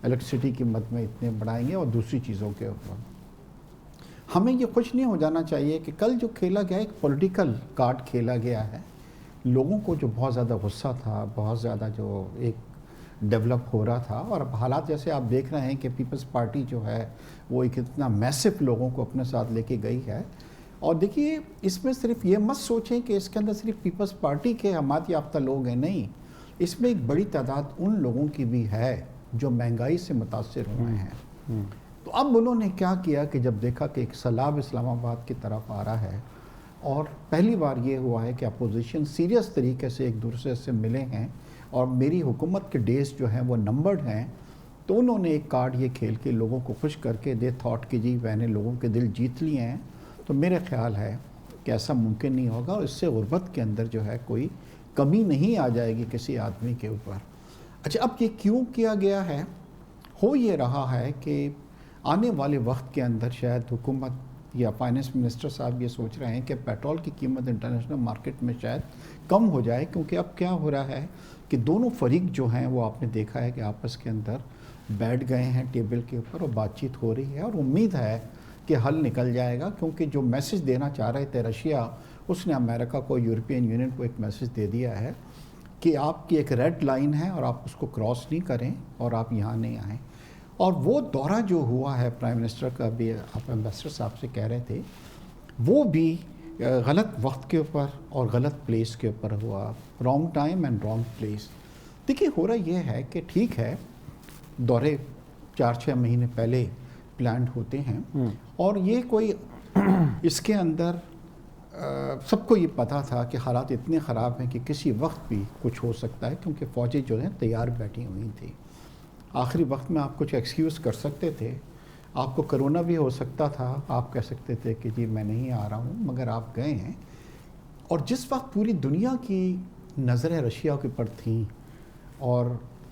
الیکٹریسٹی قیمت میں اتنے بڑھائیں گے، اور دوسری چیزوں کے اوپر. ہمیں یہ خوش نہیں ہو جانا چاہیے کہ کل جو کھیلا گیا ایک پولیٹیکل کارڈ کھیلا گیا ہے. لوگوں کو جو بہت زیادہ غصہ تھا، بہت زیادہ جو ایک ڈیولپ ہو رہا تھا، اور اب حالات جیسے آپ دیکھ رہے ہیں کہ پیپلز پارٹی جو ہے وہ ایک اتنا میسو لوگوں کو اپنے ساتھ لے کے گئی ہے. اور دیکھیے، اس میں صرف یہ مت سوچیں کہ اس کے اندر صرف پیپلز پارٹی کے حمایت یافتہ لوگ ہیں، نہیں، اس میں ایک بڑی تعداد ان لوگوں کی بھی ہے جو مہنگائی سے متاثر ہوئے ہیں. تو اب انہوں نے کیا کیا کہ جب دیکھا کہ ایک سیلاب اسلام آباد کی طرف آ رہا ہے، اور پہلی بار یہ ہوا ہے کہ اپوزیشن سیریس طریقے سے ایک دوسرے سے ملے ہیں، اور میری حکومت کے ڈیز جو ہیں وہ نمبرڈ ہیں، تو انہوں نے ایک کارڈ یہ کھیل کے لوگوں کو خوش کر کے دے تھاٹ کہ جی میں نے لوگوں کے دل جیت لیے ہیں. تو میرے خیال ہے کہ ایسا ممکن نہیں ہوگا، اور اس سے غربت کے اندر جو ہے کوئی کمی نہیں آ جائے گی کسی آدمی کے اوپر. اچھا، اب یہ کیوں کیا گیا ہے؟ ہو یہ رہا ہے کہ آنے والے وقت کے اندر شاید حکومت یا فائنانس منسٹر صاحب یہ سوچ رہے ہیں کہ پیٹرول کی قیمت انٹرنیشنل مارکیٹ میں شاید کم ہو جائے، کیونکہ اب کیا ہو رہا ہے کہ دونوں فریق جو ہیں وہ آپ نے دیکھا ہے کہ آپس کے اندر بیٹھ گئے ہیں ٹیبل کے اوپر، اور بات چیت ہو رہی ہے، اور امید ہے کہ حل نکل جائے گا. کیونکہ جو میسج دینا چاہ رہے تھے رشیا، اس نے امریکہ کو، یورپین یونین کو ایک میسج دے دیا ہے کہ آپ کی ایک ریڈ لائن ہے اور آپ اس کو کراس نہیں کریں اور آپ یہاں نہیں آئیں. اور وہ دورہ جو ہوا ہے پرائم منسٹر کا، بھی آپ امبیسڈر صاحب سے کہہ رہے تھے، وہ بھی غلط وقت کے اوپر اور غلط پلیس کے اوپر ہوا. Wrong time and wrong place. دیکھیے، ہو رہا یہ ہے کہ ٹھیک ہے دورے 4-6 مہینے پہلے پلانڈ ہوتے ہیں، اور یہ کوئی اس کے اندر سب کو یہ پتا تھا کہ حالات اتنے خراب ہیں کہ کسی وقت بھی کچھ ہو سکتا ہے، کیونکہ فوجیں جو ہیں تیار بیٹھی ہوئی تھیں. آخری وقت میں آپ کچھ ایکسکیوز کر سکتے تھے، آپ کو کرونا بھی ہو سکتا تھا، آپ کہہ سکتے تھے کہ جی میں نہیں آ رہا ہوں، مگر آپ گئے ہیں. اور جس وقت پوری دنیا کی نظریں رشیا کے پر تھیں، اور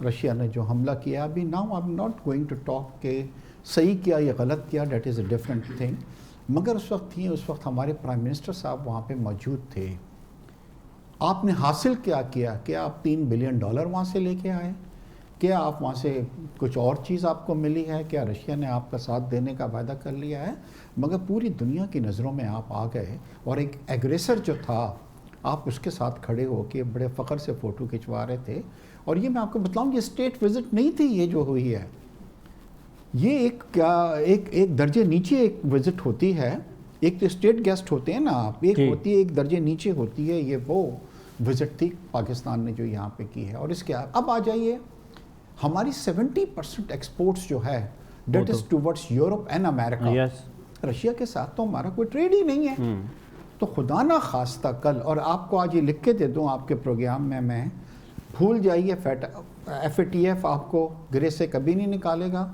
رشیا نے جو حملہ کیا، ابھی now I am not going to talk کہ صحیح کیا یا غلط کیا، that is a different thing, مگر اس وقت تھیں، اس وقت ہمارے پرائم منسٹر صاحب وہاں پہ موجود تھے. آپ نے حاصل کیا کہ آپ $3 بلین وہاں سے لے کے آئے؟ کیا آپ وہاں سے کچھ اور چیز آپ کو ملی ہے؟ کیا رشیا نے آپ کا ساتھ دینے کا وعدہ کر لیا ہے؟ مگر پوری دنیا کی نظروں میں آپ آ گئے، اور ایک ایگریسر جو تھا آپ اس کے ساتھ کھڑے ہو کے بڑے فخر سے فوٹو کھنچوا رہے تھے. اور یہ میں آپ کو بتلاؤں، یہ اسٹیٹ وزٹ نہیں تھی یہ جو ہوئی ہے، یہ ایک درجے نیچے ایک وزٹ ہوتی ہے. ایک تو اسٹیٹ گیسٹ ہوتے ہیں نا آپ، ایک ہوتی ہے ایک درجے نیچے ہوتی ہے. یہ وہ وزٹ تھی پاکستان نے جو یہاں پہ کی ہے. اور اس کے اب آ جائیے، ہماری 70% ایکسپورٹس جو ہے that is towards Europe and America. Russia کے ساتھ تو ہمارا کوئی ٹریڈ ہی نہیں ہے. تو خدا نہ خواستہ کل، اور آپ کو آج یہ لکھ کے دے دوں آپ کے پروگرام میں بھول جائیے، FATF آپ کو گرے سے کبھی نہیں نکالے گا.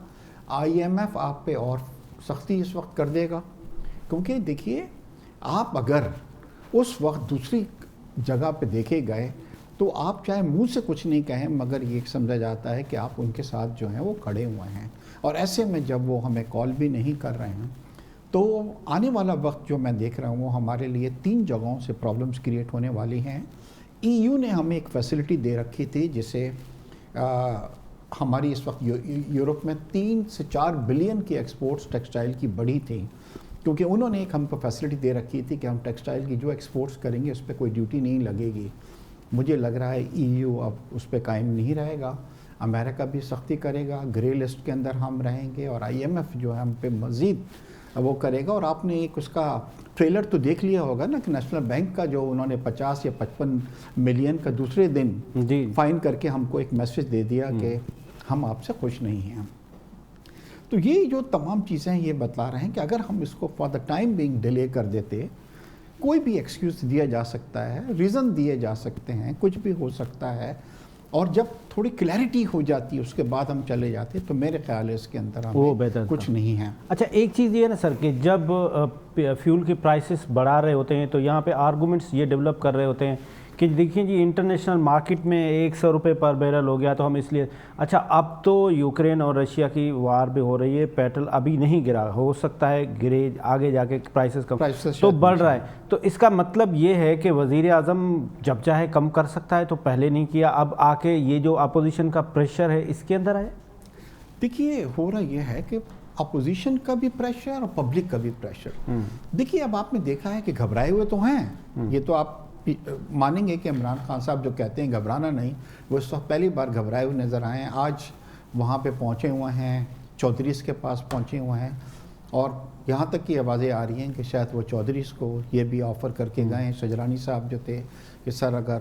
IMF آپ پہ اور سختی اس وقت کر دے گا. کیونکہ دیکھیے، آپ اگر اس وقت دوسری جگہ پہ دیکھے گئے تو آپ چاہے منہ سے کچھ نہیں کہیں، مگر یہ سمجھا جاتا ہے کہ آپ ان کے ساتھ جو ہیں وہ کھڑے ہوئے ہیں. اور ایسے میں جب وہ ہمیں کال بھی نہیں کر رہے ہیں تو آنے والا وقت جو میں دیکھ رہا ہوں وہ ہمارے لیے 3 جگہوں سے پرابلمز کریٹ ہونے والی ہیں. EU نے ہمیں ایک فیسلٹی دے رکھی تھی جسے ہماری اس وقت یورپ میں 3 سے 4 بلین کی ایکسپورٹس ٹیکسٹائل کی بڑھی تھیں، کیونکہ انہوں نے ایک ہم کو فیسلٹی دے رکھی تھی کہ ہم ٹیکسٹائل کی جو ایکسپورٹس کریں گے اس پہ کوئی ڈیوٹی نہیں لگے گی. مجھے لگ رہا ہے EU اب اس پہ قائم نہیں رہے گا، امریکہ بھی سختی کرے گا، گرے لسٹ کے اندر ہم رہیں گے، اور IMF جو ہے ہم پہ مزید وہ کرے گا. اور آپ نے ایک اس کا ٹریلر تو دیکھ لیا ہوگا نا کہ نیشنل بینک کا جو انہوں نے 50 یا 55 ملین کا دوسرے دن فائن کر کے ہم کو ایک میسج دے دیا کہ ہم آپ سے خوش نہیں ہیں. تو یہ جو تمام چیزیں یہ بتلا رہے ہیں کہ اگر ہم اس کو for the time being delay کر دیتے، کوئی بھی ایکسکیوز دیا جا سکتا ہے، ریزن دیے جا سکتے ہیں، کچھ بھی ہو سکتا ہے، اور جب تھوڑی کلیئرٹی ہو جاتی ہے اس کے بعد ہم چلے جاتے تو میرے خیال ہے اس کے اندر ہم کچھ نہیں ہے. اچھا ایک چیز یہ ہے نا سر کہ جب فیول کی پرائسز بڑھا رہے ہوتے ہیں تو یہاں پہ آرگومنٹس یہ ڈیولپ کر رہے ہوتے ہیں کہ دیکھیں جی انٹرنیشنل مارکیٹ میں 100 روپے پر بیرل ہو گیا تو ہم اس لیے اچھا اب تو یوکرین اور رشیا کی وار بھی ہو رہی ہے، پیٹرول ابھی نہیں گرا، ہو سکتا ہے گرے آگے جا کے پرائسز کم تو بڑھ رہا ہے. تو اس کا مطلب یہ ہے کہ وزیر اعظم جب چاہے کم کر سکتا ہے، تو پہلے نہیں کیا، اب آ کے یہ جو اپوزیشن کا پریشر ہے اس کے اندر ہے. دیکھیے ہو رہا یہ ہے کہ اپوزیشن کا بھی پریشر اور پبلک کا بھی پریشر. دیکھیے اب آپ نے دیکھا ہے کہ گھبرائے ہوئے تو ہیں، یہ تو آپ مانیں گے کہ عمران خان صاحب جو کہتے ہیں گھبرانا نہیں، وہ اس وقت پہلی بار گھبرائے ہوئے نظر آئے ہیں. آج وہاں پہ پہنچے ہوئے ہیں، چودھریز کے پاس پہنچے ہوئے ہیں، اور یہاں تک کی آوازیں آ رہی ہیں کہ شاید وہ چودھریز کو یہ بھی آفر کر کے گئے ہیں، شجرانی صاحب جو تھے، کہ سر اگر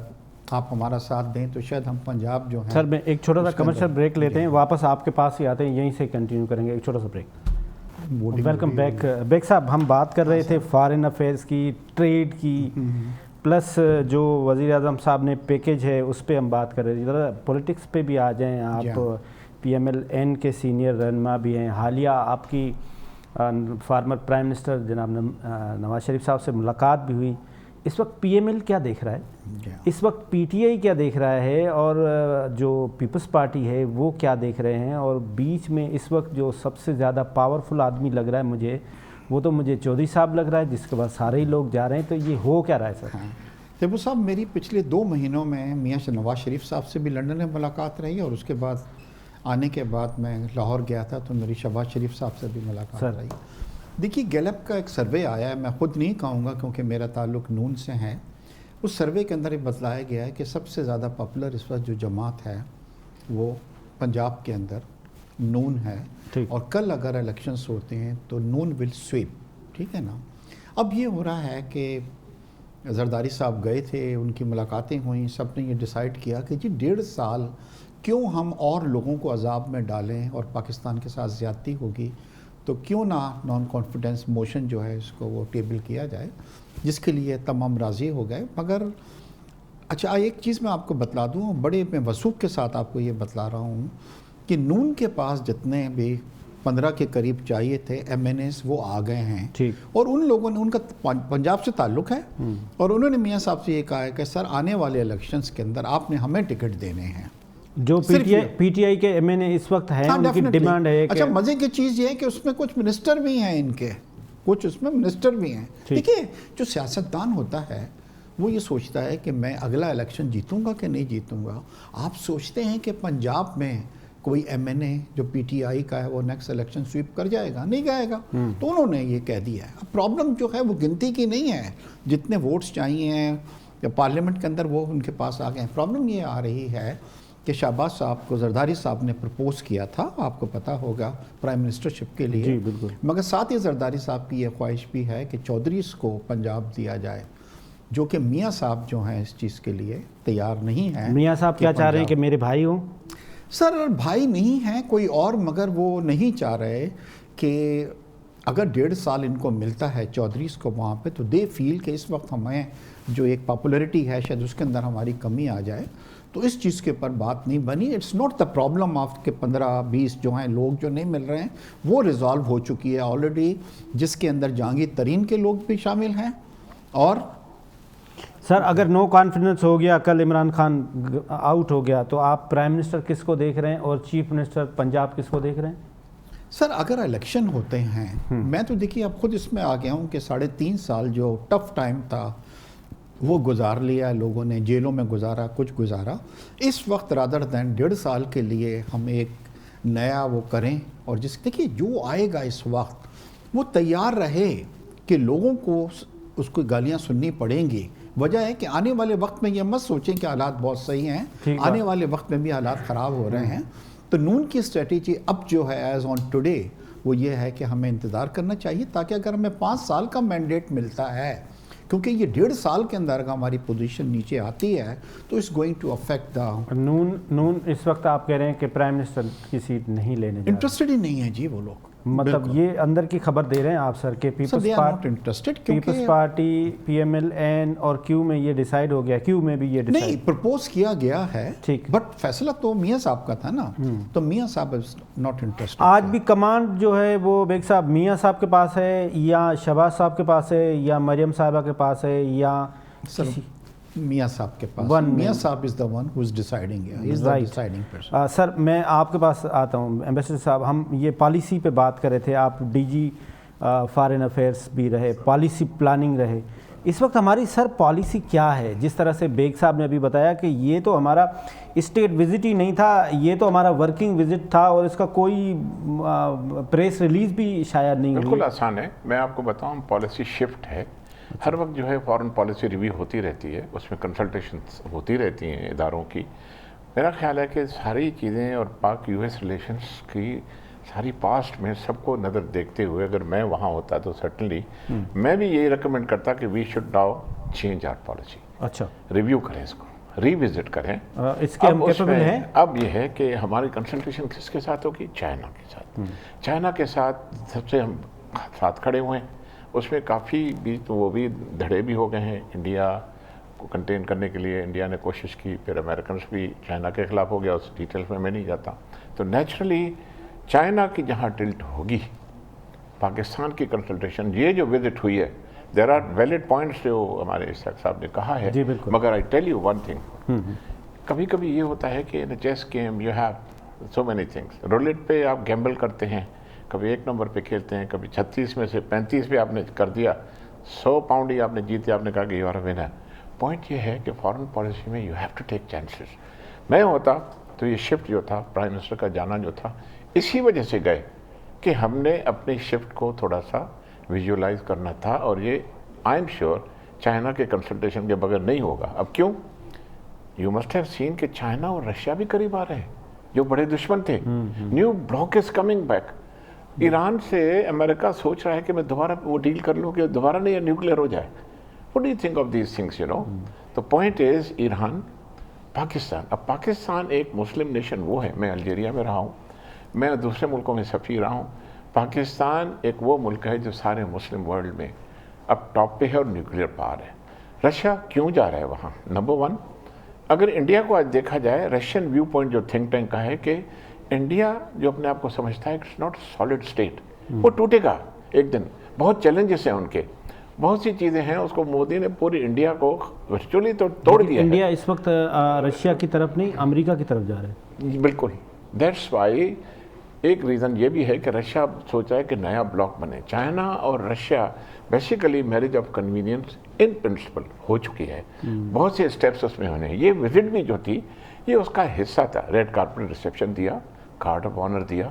آپ ہمارا ساتھ دیں تو شاید ہم پنجاب جو ہیں. سر میں ایک چھوٹا سا کمرشل بریک لیتے ہیں، واپس آپ کے پاس ہی آتے ہیں، یہیں سے کنٹینیو کریں گے. ایک چھوٹا سا بریک. Welcome back. بیگ صاحب ہم بات کر رہے تھے فارن افیئرس کی، ٹریڈ کی، پلس جو وزیر اعظم صاحب نے پیکیج ہے اس پہ ہم بات کر رہے تھے. ذرا پولیٹکس پہ بھی آ جائیں آپ. PMLN کے سینئر رہنما بھی ہیں. حالیہ آپ کی فارمر پرائم منسٹر جناب نواز شریف صاحب سے ملاقات بھی ہوئی. اس وقت PML کیا دیکھ رہا ہے، اس وقت PTI کیا دیکھ رہا ہے، اور جو پیپلز پارٹی ہے وہ کیا دیکھ رہے ہیں، اور بیچ میں اس وقت جو سب سے زیادہ پاورفل آدمی لگ رہا ہے مجھے، وہ تو مجھے چودھری صاحب لگ رہا ہے جس کے بعد سارے ہی لوگ جا رہے ہیں. تو یہ ہو کیا رہا ہے سر؟ تیبو صاحب میری پچھلے 2 مہینوں میں میاں نواز شریف صاحب سے بھی لنڈن میں ملاقات رہی، اور اس کے بعد آنے کے بعد میں لاہور گیا تھا تو میری شہباز شریف صاحب سے بھی ملاقات رہی. دیکھیے گیلپ کا ایک سروے آیا ہے، میں خود نہیں کہوں گا کیونکہ میرا تعلق نون سے ہے. اس سروے کے اندر یہ بتلایا گیا ہے کہ سب سے زیادہ پاپولر اس وقت جو جماعت ہے وہ پنجاب کے اندر نون ہے، اور کل اگر الیکشنز ہوتے ہیں تو نون ول سویپ. ٹھیک ہے نا. اب یہ ہو رہا ہے کہ زرداری صاحب گئے تھے، ان کی ملاقاتیں ہوئیں، سب نے یہ ڈیسائیڈ کیا کہ جی 1.5 سال کیوں ہم اور لوگوں کو عذاب میں ڈالیں، اور پاکستان کے ساتھ زیادتی ہوگی تو کیوں نہ نان کانفیڈنس موشن جو ہے اس کو وہ ٹیبل کیا جائے، جس کے لیے تمام راضی ہو گئے. مگر اچھا ایک چیز میں آپ کو بتلا دوں، بڑے میں وثوق کے ساتھ آپ کو یہ بتلا رہا ہوں کہ نون کے پاس جتنے بھی 15 کے قریب چاہیے تھے MNAs وہ آ گئے ہیں، اور ان لوگوں نے، ان کا پنجاب سے تعلق ہے، اور انہوں نے میاں صاحب سے یہ کہا ہے کہ سر آنے والے الیکشنز کے اندر آپ نے ہمیں ٹکٹ دینے ہیں. جو PTI کے MNA اس وقت ہیں ان کی ڈیمانڈ ہے. اچھا مزے کی چیز یہ ہے کہ اس میں کچھ منسٹر بھی ہیں، ان کے کچھ اس میں منسٹر بھی ہیں. دیکھیے جو سیاستدان ہوتا ہے وہ یہ سوچتا ہے کہ میں اگلا الیکشن جیتوں گا کہ نہیں جیتوں گا. آپ سوچتے ہیں کہ پنجاب میں کوئی MNA جو PTI کا ہے وہ نیکسٹ الیکشن سویپ کر جائے گا؟ نہیں جائے گا. تو انہوں نے یہ کہہ دیا ہے. اب پرابلم جو ہے وہ گنتی کی نہیں ہے، جتنے ووٹس چاہیے ہیں یا پارلیمنٹ کے اندر وہ ان کے پاس آ گئے ہیں. پرابلم یہ آ رہی ہے کہ شہباز صاحب کو زرداری صاحب نے پرپوز کیا تھا، آپ کو پتہ ہوگا، پرائم منسٹرشپ کے لیے. مگر ساتھ ہی زرداری صاحب کی یہ خواہش بھی ہے کہ چودھریز کو پنجاب دیا جائے، جو کہ میاں صاحب جو ہیں اس چیز کے لیے تیار نہیں ہیں. میاں صاحب کیا چاہ رہے ہیں کہ میرے بھائی ہوں؟ سر بھائی نہیں ہیں کوئی اور، مگر وہ نہیں چاہ رہے کہ اگر 1.5 سال ان کو ملتا ہے چودھریز کو وہاں پہ، تو دے فیل کہ اس وقت ہمیں جو ایک پاپولیرٹی ہے شاید اس کے اندر ہماری کمی آ جائے. تو اس چیز کے اوپر بات نہیں بنی. It's not the problem of کہ 15-20 جو ہیں لوگ جو نہیں مل رہے ہیں، وہ ریزالو ہو چکی ہے آلریڈی، جس کے اندر جہانگیر ترین کے لوگ بھی شامل ہیں. اور سر اگر نو کانفیڈنس ہو گیا، کل عمران خان آؤٹ ہو گیا، تو آپ پرائم منسٹر کس کو دیکھ رہے ہیں اور چیف منسٹر پنجاب کس کو دیکھ رہے ہیں؟ سر اگر الیکشن ہوتے ہیں، میں تو دیکھیے اب خود اس میں آ گیا ہوں کہ 3.5 سال جو ٹف ٹائم تھا وہ گزار لیا لوگوں نے، جیلوں میں گزارا، کچھ گزارا. اس وقت رادر دین 1.5 سال کے لیے ہم ایک نیا وہ کریں، اور دیکھیے جو آئے گا اس وقت وہ تیار رہے کہ لوگوں کو اس کو گالیاں سننی پڑیں گی. وجہ ہے کہ آنے والے وقت میں یہ مت سوچیں کہ حالات بہت صحیح ہیں، آنے والے وقت میں بھی حالات خراب ہو رہے ہیں. تو نون کی اسٹریٹجی اب جو ہے ایز آن ٹوڈے وہ یہ ہے کہ ہمیں انتظار کرنا چاہیے، تاکہ اگر ہمیں 5 سال کا مینڈیٹ ملتا ہے، کیونکہ یہ 1.5 سال کے اندر ہماری پوزیشن نیچے آتی ہے تو it's going to affect the noon اس وقت آپ کہہ رہے ہیں کہ پرائم منسٹر کی سیٹ نہیں لینے جا رہے، انٹرسٹڈ ہی نہیں ہے جی وہ لوگ. مطلب یہ اندر کی خبر دے رہے ہیں آپ سر کہ Peoples Party P M L N اور کیو میں یہ ڈیسائیڈ ہو گیا، کیو میں بھی یہ نہیں پرپوز کیا گیا ہے، بٹ فیصلہ تو میاں صاحب کا تھا نا، تو میاں صاحب از ناٹ انٹرسٹڈ. آج بھی کمانڈ جو ہے وہ بیگ صاحب میاں صاحب کے پاس ہے، یا شہباز صاحب کے پاس ہے، یا مریم صاحبہ کے پاس ہے، یا میاں صاحب کے پاس. میاں صاحب از the one who is deciding, he is the deciding person. سر میں آپ کے پاس آتا ہوں ایمبیسڈر صاحب، ہم یہ پالیسی پہ بات کر رہے تھے، آپ ڈی جی فارن افیئرس بھی رہے، پالیسی پلاننگ رہے. اس وقت ہماری سر پالیسی کیا ہے؟ جس طرح سے بیگ صاحب نے ابھی بتایا کہ یہ تو ہمارا اسٹیٹ وزٹ ہی نہیں تھا، یہ تو ہمارا ورکنگ وزٹ تھا، اور اس کا کوئی پریس ریلیز بھی شاید نہیں ہوئی. بالکل آسان ہے، میں آپ کو بتاؤں پالیسی شفٹ ہے. ہر وقت جو ہے فارن پالیسی ریویو ہوتی رہتی ہے، اس میں کنسلٹیشنز ہوتی رہتی ہیں اداروں کی. میرا خیال ہے کہ ساری چیزیں اور پاک یو ایس ریلیشنز کی ساری پاسٹ میں سب کو نظر دیکھتے ہوئے اگر میں وہاں ہوتا تو سرٹنلی میں بھی یہی ریکمینڈ کرتا کہ we should now change our policy. اچھا، ریویو کریں، اس کو ری وزٹ کریں. اس کے ہم کیپیبل ہیں. اب یہ ہے کہ ہماری کنسلٹیشن کس کے ساتھ ہوگی؟ چائنا کے ساتھ. چائنا کے ساتھ سب سے ہم ساتھ کھڑے ہوئے ہیں. اس میں کافی بھی تو وہ بھی دھڑے بھی ہو گئے ہیں. انڈیا کو کنٹین کرنے کے لیے انڈیا نے کوشش کی، پھر امریکنس بھی چائنا کے خلاف ہو گیا، اس ڈیٹیلز میں نہیں جاتا. تو نیچرلی چائنا کی جہاں ٹلٹ ہوگی پاکستان کی کنسلٹیشن، یہ جو وزٹ ہوئی ہے دیر آر ویلڈ پوائنٹس جو ہمارے اسحاق صاحب نے کہا ہے، مگر I tell you one thing, کبھی کبھی یہ ہوتا ہے کہ in a chess game you have so many things. Roulette پہ آپ گیمبل کرتے ہیں، کبھی 1 نمبر پہ کھیلتے ہیں، کبھی 36 میں سے 35 پہ آپ نے کر دیا، 100 پاؤنڈ ہی آپ نے جیتے، آپ نے کہا کہ you are a winner. Point یہ ہے کہ فارن پالیسی میں you have to take chances. میں ہوتا تو یہ شفٹ جو تھا پرائم منسٹر کا جانا جو تھا اسی وجہ سے گئے کہ ہم نے اپنی شفٹ کو تھوڑا سا ویژولائز کرنا تھا، اور یہ آئی ایم شیور چائنا کے کنسلٹیشن کے بغیر نہیں ہوگا. اب کیوں؟ یو مسٹ ہیو سین کہ چائنا اور رشیا بھی قریب آ رہے ہیں جو بڑے دشمن تھے. New block is coming back. Iran سے امریکہ سوچ رہا ہے کہ میں دوبارہ وہ ڈیل کر لوں کہ دوبارہ نہیں نیوکلیئر ہو جائے. What do you think of these things, you know? The point is Iran, Pakistan. اب پاکستان ایک مسلم نیشن وہ ہے، میں الجیریا میں رہا ہوں، میں دوسرے ملکوں میں سفیر رہا ہوں. پاکستان ایک وہ ملک ہے جو سارے مسلم ورلڈ میں اب ٹاپ پہ ہے اور نیوکلیئر پاور ہے. رشیا کیوں جا رہا ہے وہاں؟ نمبر 1، اگر انڈیا کو آج دیکھا جائے، رشین ویو پوائنٹ جو تھنک ٹینک کا ہے کہ انڈیا جو اپنے آپ کو سمجھتا ہے اٹس ناٹ سالڈ اسٹیٹ، وہ ٹوٹے گا ایک دن. بہت چیلنجز ہیں ان کے، بہت سی چیزیں ہیں. اس کو مودی نے پوری انڈیا کو ورچولی تو توڑ دیا ہے. انڈیا اس وقت رشیا کی طرف نہیں، امریکہ کی طرف جا رہا ہے. بالکل. دیٹس وائی ایک ریزن یہ بھی ہے کہ رشیا سوچ رہا ہے کہ نیا بلاک بنے. چائنا اور Russia basically marriage of convenience in principle ہو چکی ہے. بہت سے اسٹیپس اس میں ہونے ہیں. یہ وزٹ بھی جو تھی یہ اس کا حصہ تھا. ریڈ کارپٹ ریسیپشن دیا، کارڈ آف آنر دیا،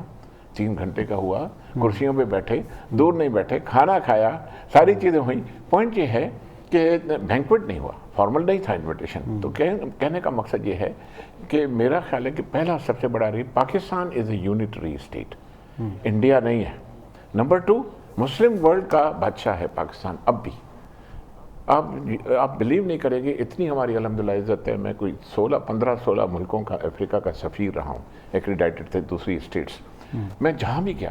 3 گھنٹے کا ہوا، کرسیوں پہ بیٹھے، دور نہیں بیٹھے، کھانا کھایا، ساری چیزیں ہوئیں. پوائنٹ یہ ہے کہ بینکوٹ نہیں ہوا، فارمل نہیں تھا انویٹیشن. تو کہنے کا مقصد یہ ہے کہ میرا خیال ہے کہ پہلا سب سے بڑا پاکستان از اے یونیٹری اسٹیٹ، انڈیا نہیں ہے. نمبر 2، مسلم ورلڈ کا بادشاہ ہے پاکستان اب بھی. آپ بلیو نہیں کریں گے، اتنی ہماری الحمدللہ عزت ہے. میں کوئی 15-16 ملکوں کا افریقہ کا سفیر رہا ہوں، ایکریڈائٹڈ تھے دوسری اسٹیٹس. میں جہاں بھی گیا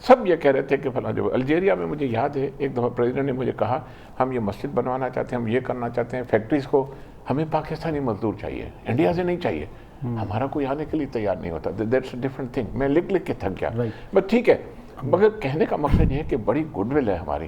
سب یہ کہہ رہے تھے کہ فلاں جو الجیریا میں مجھے یاد ہے ایک دفعہ پریزیڈنٹ نے مجھے کہا ہم یہ مسجد بنوانا چاہتے ہیں، ہم یہ کرنا چاہتے ہیں، فیکٹریز کو ہمیں پاکستانی مزدور چاہیے، انڈیا سے نہیں چاہیے. ہمارا کوئی آنے کے لیے تیار نہیں ہوتا. That's a different thing. میں لکھ کے تھک گیا. بس ٹھیک ہے، مگر کہنے کا مقصد یہ ہے کہ بڑی گڈ ول ہے ہماری.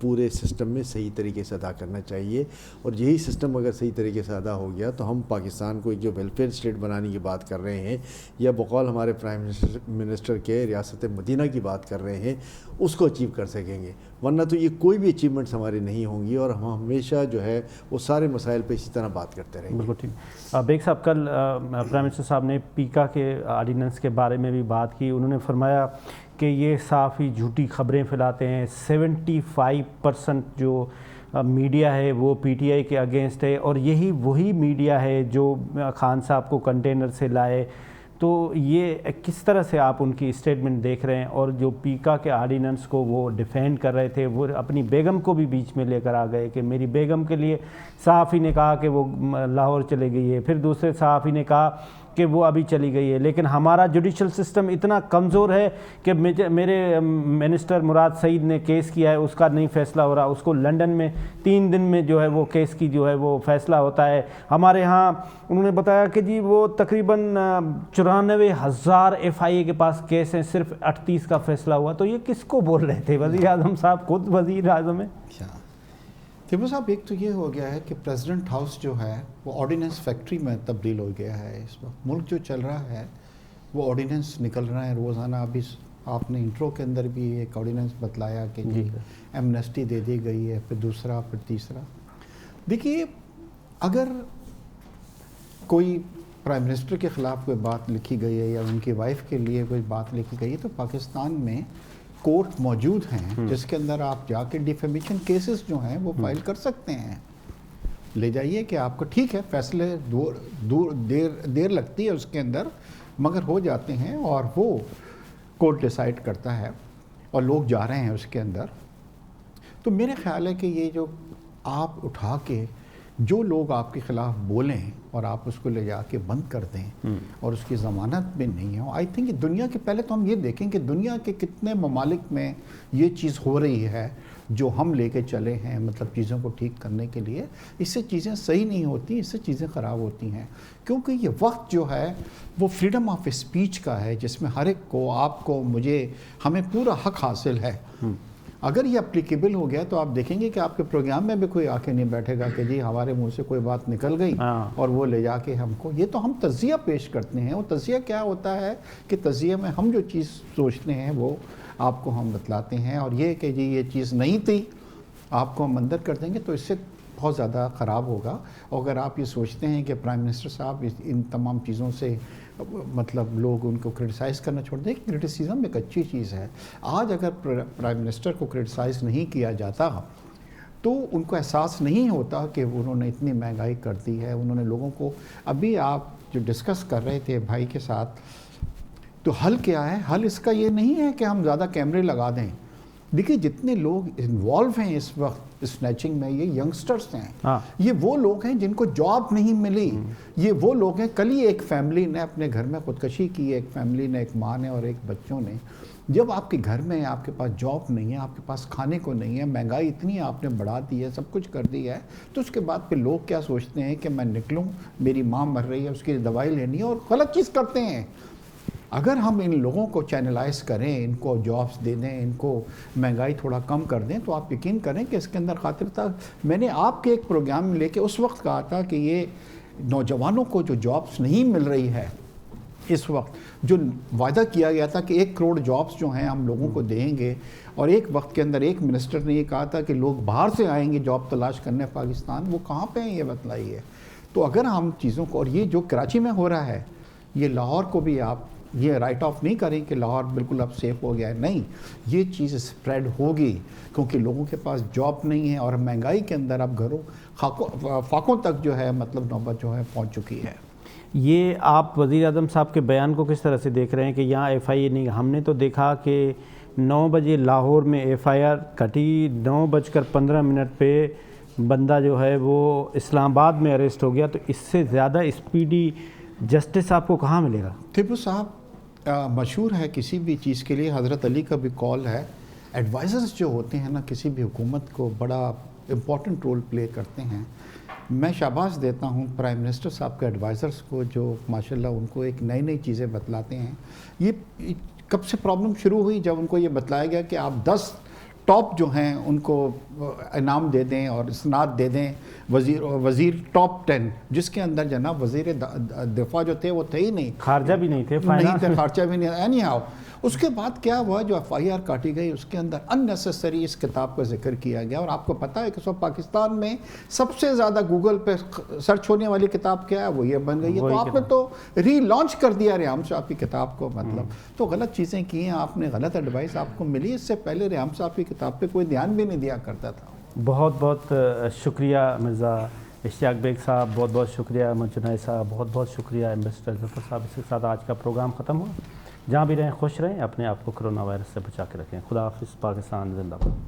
پورے سسٹم میں صحیح طریقے سے ادا کرنا چاہیے. اور یہی سسٹم اگر صحیح طریقے سے ادا ہو گیا تو ہم پاکستان کو ایک جو ویلفیئر اسٹیٹ بنانے کی بات کر رہے ہیں یا بقول ہمارے پرائم منسٹر کے ریاست مدینہ کی بات کر رہے ہیں اس کو اچیو کر سکیں گے. ورنہ تو یہ کوئی بھی اچیومنٹس ہماری نہیں ہوں گی اور ہم ہمیشہ جو ہے وہ سارے مسائل پہ اسی طرح بات کرتے رہیں گے. بالکل ٹھیک. بیگ صاحب کل پرائم منسٹر صاحب نے پیکا کے آرڈیننس کے بارے میں بھی بات کی. انہوں نے فرمایا کہ یہ صاف ہی جھوٹی خبریں پھیلاتے ہیں. 75% جو میڈیا ہے وہ پی ٹی آئی کے اگینسٹ ہے اور یہی وہی میڈیا ہے جو خان صاحب کو کنٹینر سے لائے. تو یہ کس طرح سے آپ ان کی اسٹیٹمنٹ دیکھ رہے ہیں؟ اور جو پیکا کے آرڈیننس کو وہ ڈیفینڈ کر رہے تھے وہ اپنی بیگم کو بھی بیچ میں لے کر آ گئے کہ میری بیگم کے لیے صحافی نے کہا کہ وہ لاہور چلے گئی ہے, پھر دوسرے صحافی نے کہا کہ وہ ابھی چلی گئی ہے. لیکن ہمارا جوڈیشل سسٹم اتنا کمزور ہے کہ میرے منسٹر مراد سعید نے کیس کیا ہے, اس کا نہیں فیصلہ ہو رہا. اس کو لنڈن میں 3 دن میں جو ہے وہ کیس کی جو ہے وہ فیصلہ ہوتا ہے. ہمارے ہاں انہوں نے بتایا کہ جی وہ تقریباً 94,000 FIA کے پاس کیس ہیں, صرف 38 کا فیصلہ ہوا. تو یہ کس کو بول رہے تھے؟ وزیر اعظم صاحب خود وزیر اعظم ہیں. تیمور صاحب ایک تو یہ ہو گیا ہے کہ پریزیڈنٹ ہاؤس جو ہے وہ آرڈیننس فیکٹری میں تبدیل ہو گیا ہے. اس وقت ملک جو چل رہا ہے وہ آرڈیننس نکل رہا ہے روزانہ. ابھی آپ نے انٹرو کے اندر بھی ایک آرڈیننس بتلایا کہ جی ایمنسٹی دے دی گئی ہے, پھر دوسرا, پھر تیسرا. دیکھیے اگر کوئی پرائم منسٹر کے خلاف کوئی بات لکھی گئی ہے یا ان کی وائف کے لیے کوئی بات لکھی گئی ہے تو پاکستان میں کورٹ موجود ہیں جس کے اندر آپ جا کے ڈیفیمیشن کیسز جو ہیں وہ فائل کر سکتے ہیں. لے جائیے کہ آپ کو ٹھیک ہے فیصلے دیر لگتی ہے اس کے اندر مگر ہو جاتے ہیں اور وہ کورٹ ڈیسائیڈ کرتا ہے اور لوگ جا رہے ہیں اس کے اندر. تو میرے خیال ہے کہ یہ جو آپ اٹھا کے جو لوگ آپ کے خلاف بولیں اور آپ اس کو لے جا کے بند کر دیں اور اس کی ضمانت بھی نہیں ہے. آئی تھنک دنیا کے پہلے تو ہم یہ دیکھیں کہ دنیا کے کتنے ممالک میں یہ چیز ہو رہی ہے جو ہم لے کے چلے ہیں, مطلب چیزوں کو ٹھیک کرنے کے لیے. اس سے چیزیں صحیح نہیں ہوتی, اس سے چیزیں خراب ہوتی ہیں کیونکہ یہ وقت جو ہے وہ فریڈم آف اسپیچ کا ہے جس میں ہر ایک کو, آپ کو, مجھے, ہمیں پورا حق حاصل ہے. اگر یہ اپلیکیبل ہو گیا تو آپ دیکھیں گے کہ آپ کے پروگرام میں بھی کوئی آ کے نہیں بیٹھے گا کہ جی ہمارے منہ سے کوئی بات نکل گئی اور وہ لے جا کے ہم کو, یہ تو ہم تجزیہ پیش کرتے ہیں. وہ تجزیہ کیا ہوتا ہے کہ تجزیہ میں ہم جو چیز سوچتے ہیں وہ آپ کو ہم بتلاتے ہیں اور یہ کہ جی یہ چیز نہیں تھی آپ کو ہم اندر کر دیں گے تو اس سے بہت زیادہ خراب ہوگا. اور اگر آپ یہ سوچتے ہیں کہ پرائم منسٹر صاحب ان تمام چیزوں سے مطلب لوگ ان کو کرٹیسائز کرنا چھوڑ دیں, کرٹیسزم ایک اچھی چیز ہے. آج اگر پرائم منسٹر کو کرٹیسائز نہیں کیا جاتا تو ان کو احساس نہیں ہوتا کہ انہوں نے اتنی مہنگائی کر دی ہے. انہوں نے لوگوں کو, ابھی آپ جو ڈسکس کر رہے تھے بھائی کے ساتھ, تو حل کیا ہے؟ حل اس کا یہ نہیں ہے کہ ہم زیادہ کیمرے لگا دیں. دیکھیے جتنے لوگ انوالو ہیں اس وقت اسنیچنگ میں یہ ینگسٹرز ہیں, یہ وہ لوگ ہیں جن کو جاب نہیں ملی, یہ وہ لوگ ہیں. کل ہی ایک فیملی نے اپنے گھر میں خودکشی کی, ایک فیملی نے, ایک ماں نے اور ایک بچوں نے. جب آپ کے گھر میں آپ کے پاس جاب نہیں ہے, آپ کے پاس کھانے کو نہیں ہے, مہنگائی اتنی آپ نے بڑھا دی ہے, سب کچھ کر دی ہے, تو اس کے بعد پھر لوگ کیا سوچتے ہیں کہ میں نکلوں, میری ماں مر رہی ہے, اس کی دوائی لینی ہے, اور غلط چیز کرتے ہیں. اگر ہم ان لوگوں کو چینلائز کریں, ان کو جابس دے دیں, ان کو مہنگائی تھوڑا کم کر دیں, تو آپ یقین کریں کہ اس کے اندر خاطر تھا. میں نے آپ کے ایک پروگرام میں لے کے اس وقت کہا تھا کہ یہ نوجوانوں کو جو جابس نہیں مل رہی ہے اس وقت, جو وعدہ کیا گیا تھا کہ 1 کروڑ جابس جو ہیں ہم لوگوں کو دیں گے, اور ایک وقت کے اندر ایک منسٹر نے یہ کہا تھا کہ لوگ باہر سے آئیں گے جاب تلاش کرنے پاکستان, وہ کہاں پہ ہیں یہ بتلائیے. تو اگر ہم چیزوں کو, اور یہ جو کراچی میں ہو رہا ہے یہ لاہور کو بھی آپ یہ رائٹ آف نہیں کریں کہ لاہور بالکل اب سیف ہو گیا ہے. نہیں, یہ چیز اسپریڈ ہوگی کیونکہ لوگوں کے پاس جاب نہیں ہے اور مہنگائی کے اندر اب گھروں فاقوں تک جو ہے مطلب نوبت جو ہے پہنچ چکی ہے. یہ آپ وزیر اعظم صاحب کے بیان کو کس طرح سے دیکھ رہے ہیں کہ یہاں FIA نہیں؟ ہم نے تو دیکھا کہ 9 بجے لاہور میں FIR کٹی, 9:15 پہ بندہ جو ہے وہ اسلام آباد میں اریسٹ ہو گیا. تو اس سے زیادہ اسپیڈی جسٹس آپ کو کہاں ملے گا؟ ٹیپو صاحب مشہور ہے کسی بھی چیز کے لیے, حضرت علی کا بھی کال ہے, ایڈوائزرز جو ہوتے ہیں نا کسی بھی حکومت کو بڑا امپورٹنٹ رول پلے کرتے ہیں. میں شاباش دیتا ہوں پرائم منسٹر صاحب کے ایڈوائزرز کو جو ماشاءاللہ ان کو ایک نئی چیزیں بتلاتے ہیں. یہ کب سے پرابلم شروع ہوئی؟ جب ان کو یہ بتلایا گیا کہ آپ 10 ٹاپ جو ہیں ان کو انعام دے دیں اور اسناد دے دیں. وزیر ٹاپ 10 جس کے اندر جناب وزیر دفاع جو تھے وہ تھے ہی نہیں, خارجہ بھی نہیں تھے, نہیں تھے, خارجہ بھی نہیں, اینی ہاؤ. اس کے بعد کیا ہوا, جو ایف آئی آر کاٹی گئی اس کے اندر ان نیسیسری اس کتاب کا ذکر کیا گیا. اور آپ کو پتہ ہے کہ اس وقت پاکستان میں سب سے زیادہ گوگل پہ سرچ ہونے والی کتاب کیا ہے, وہ یہ بن گئی ہے. تو آپ نے تو ری لانچ کر دیا ریحام صاحب کی کتاب کو, مطلب تو غلط چیزیں کی ہیں آپ نے, غلط ایڈوائس آپ کو ملی. اس سے پہلے ریحام صاحب کی کتاب پہ کوئی دھیان بھی نہیں دیا کرتا تھا. بہت بہت شکریہ مرزا اشتیاق بیگ صاحب, بہت بہت شکریہ منچنائی صاحب, بہت بہت شکریہ ایمبیسڈر ظفر صاحب. اس کے ساتھ آج کا پروگرام ختم ہوا. جہاں بھی رہیں خوش رہیں, اپنے آپ کو کرونا وائرس سے بچا کے رکھیں. خدا حافظ. پاکستان زندہ باد.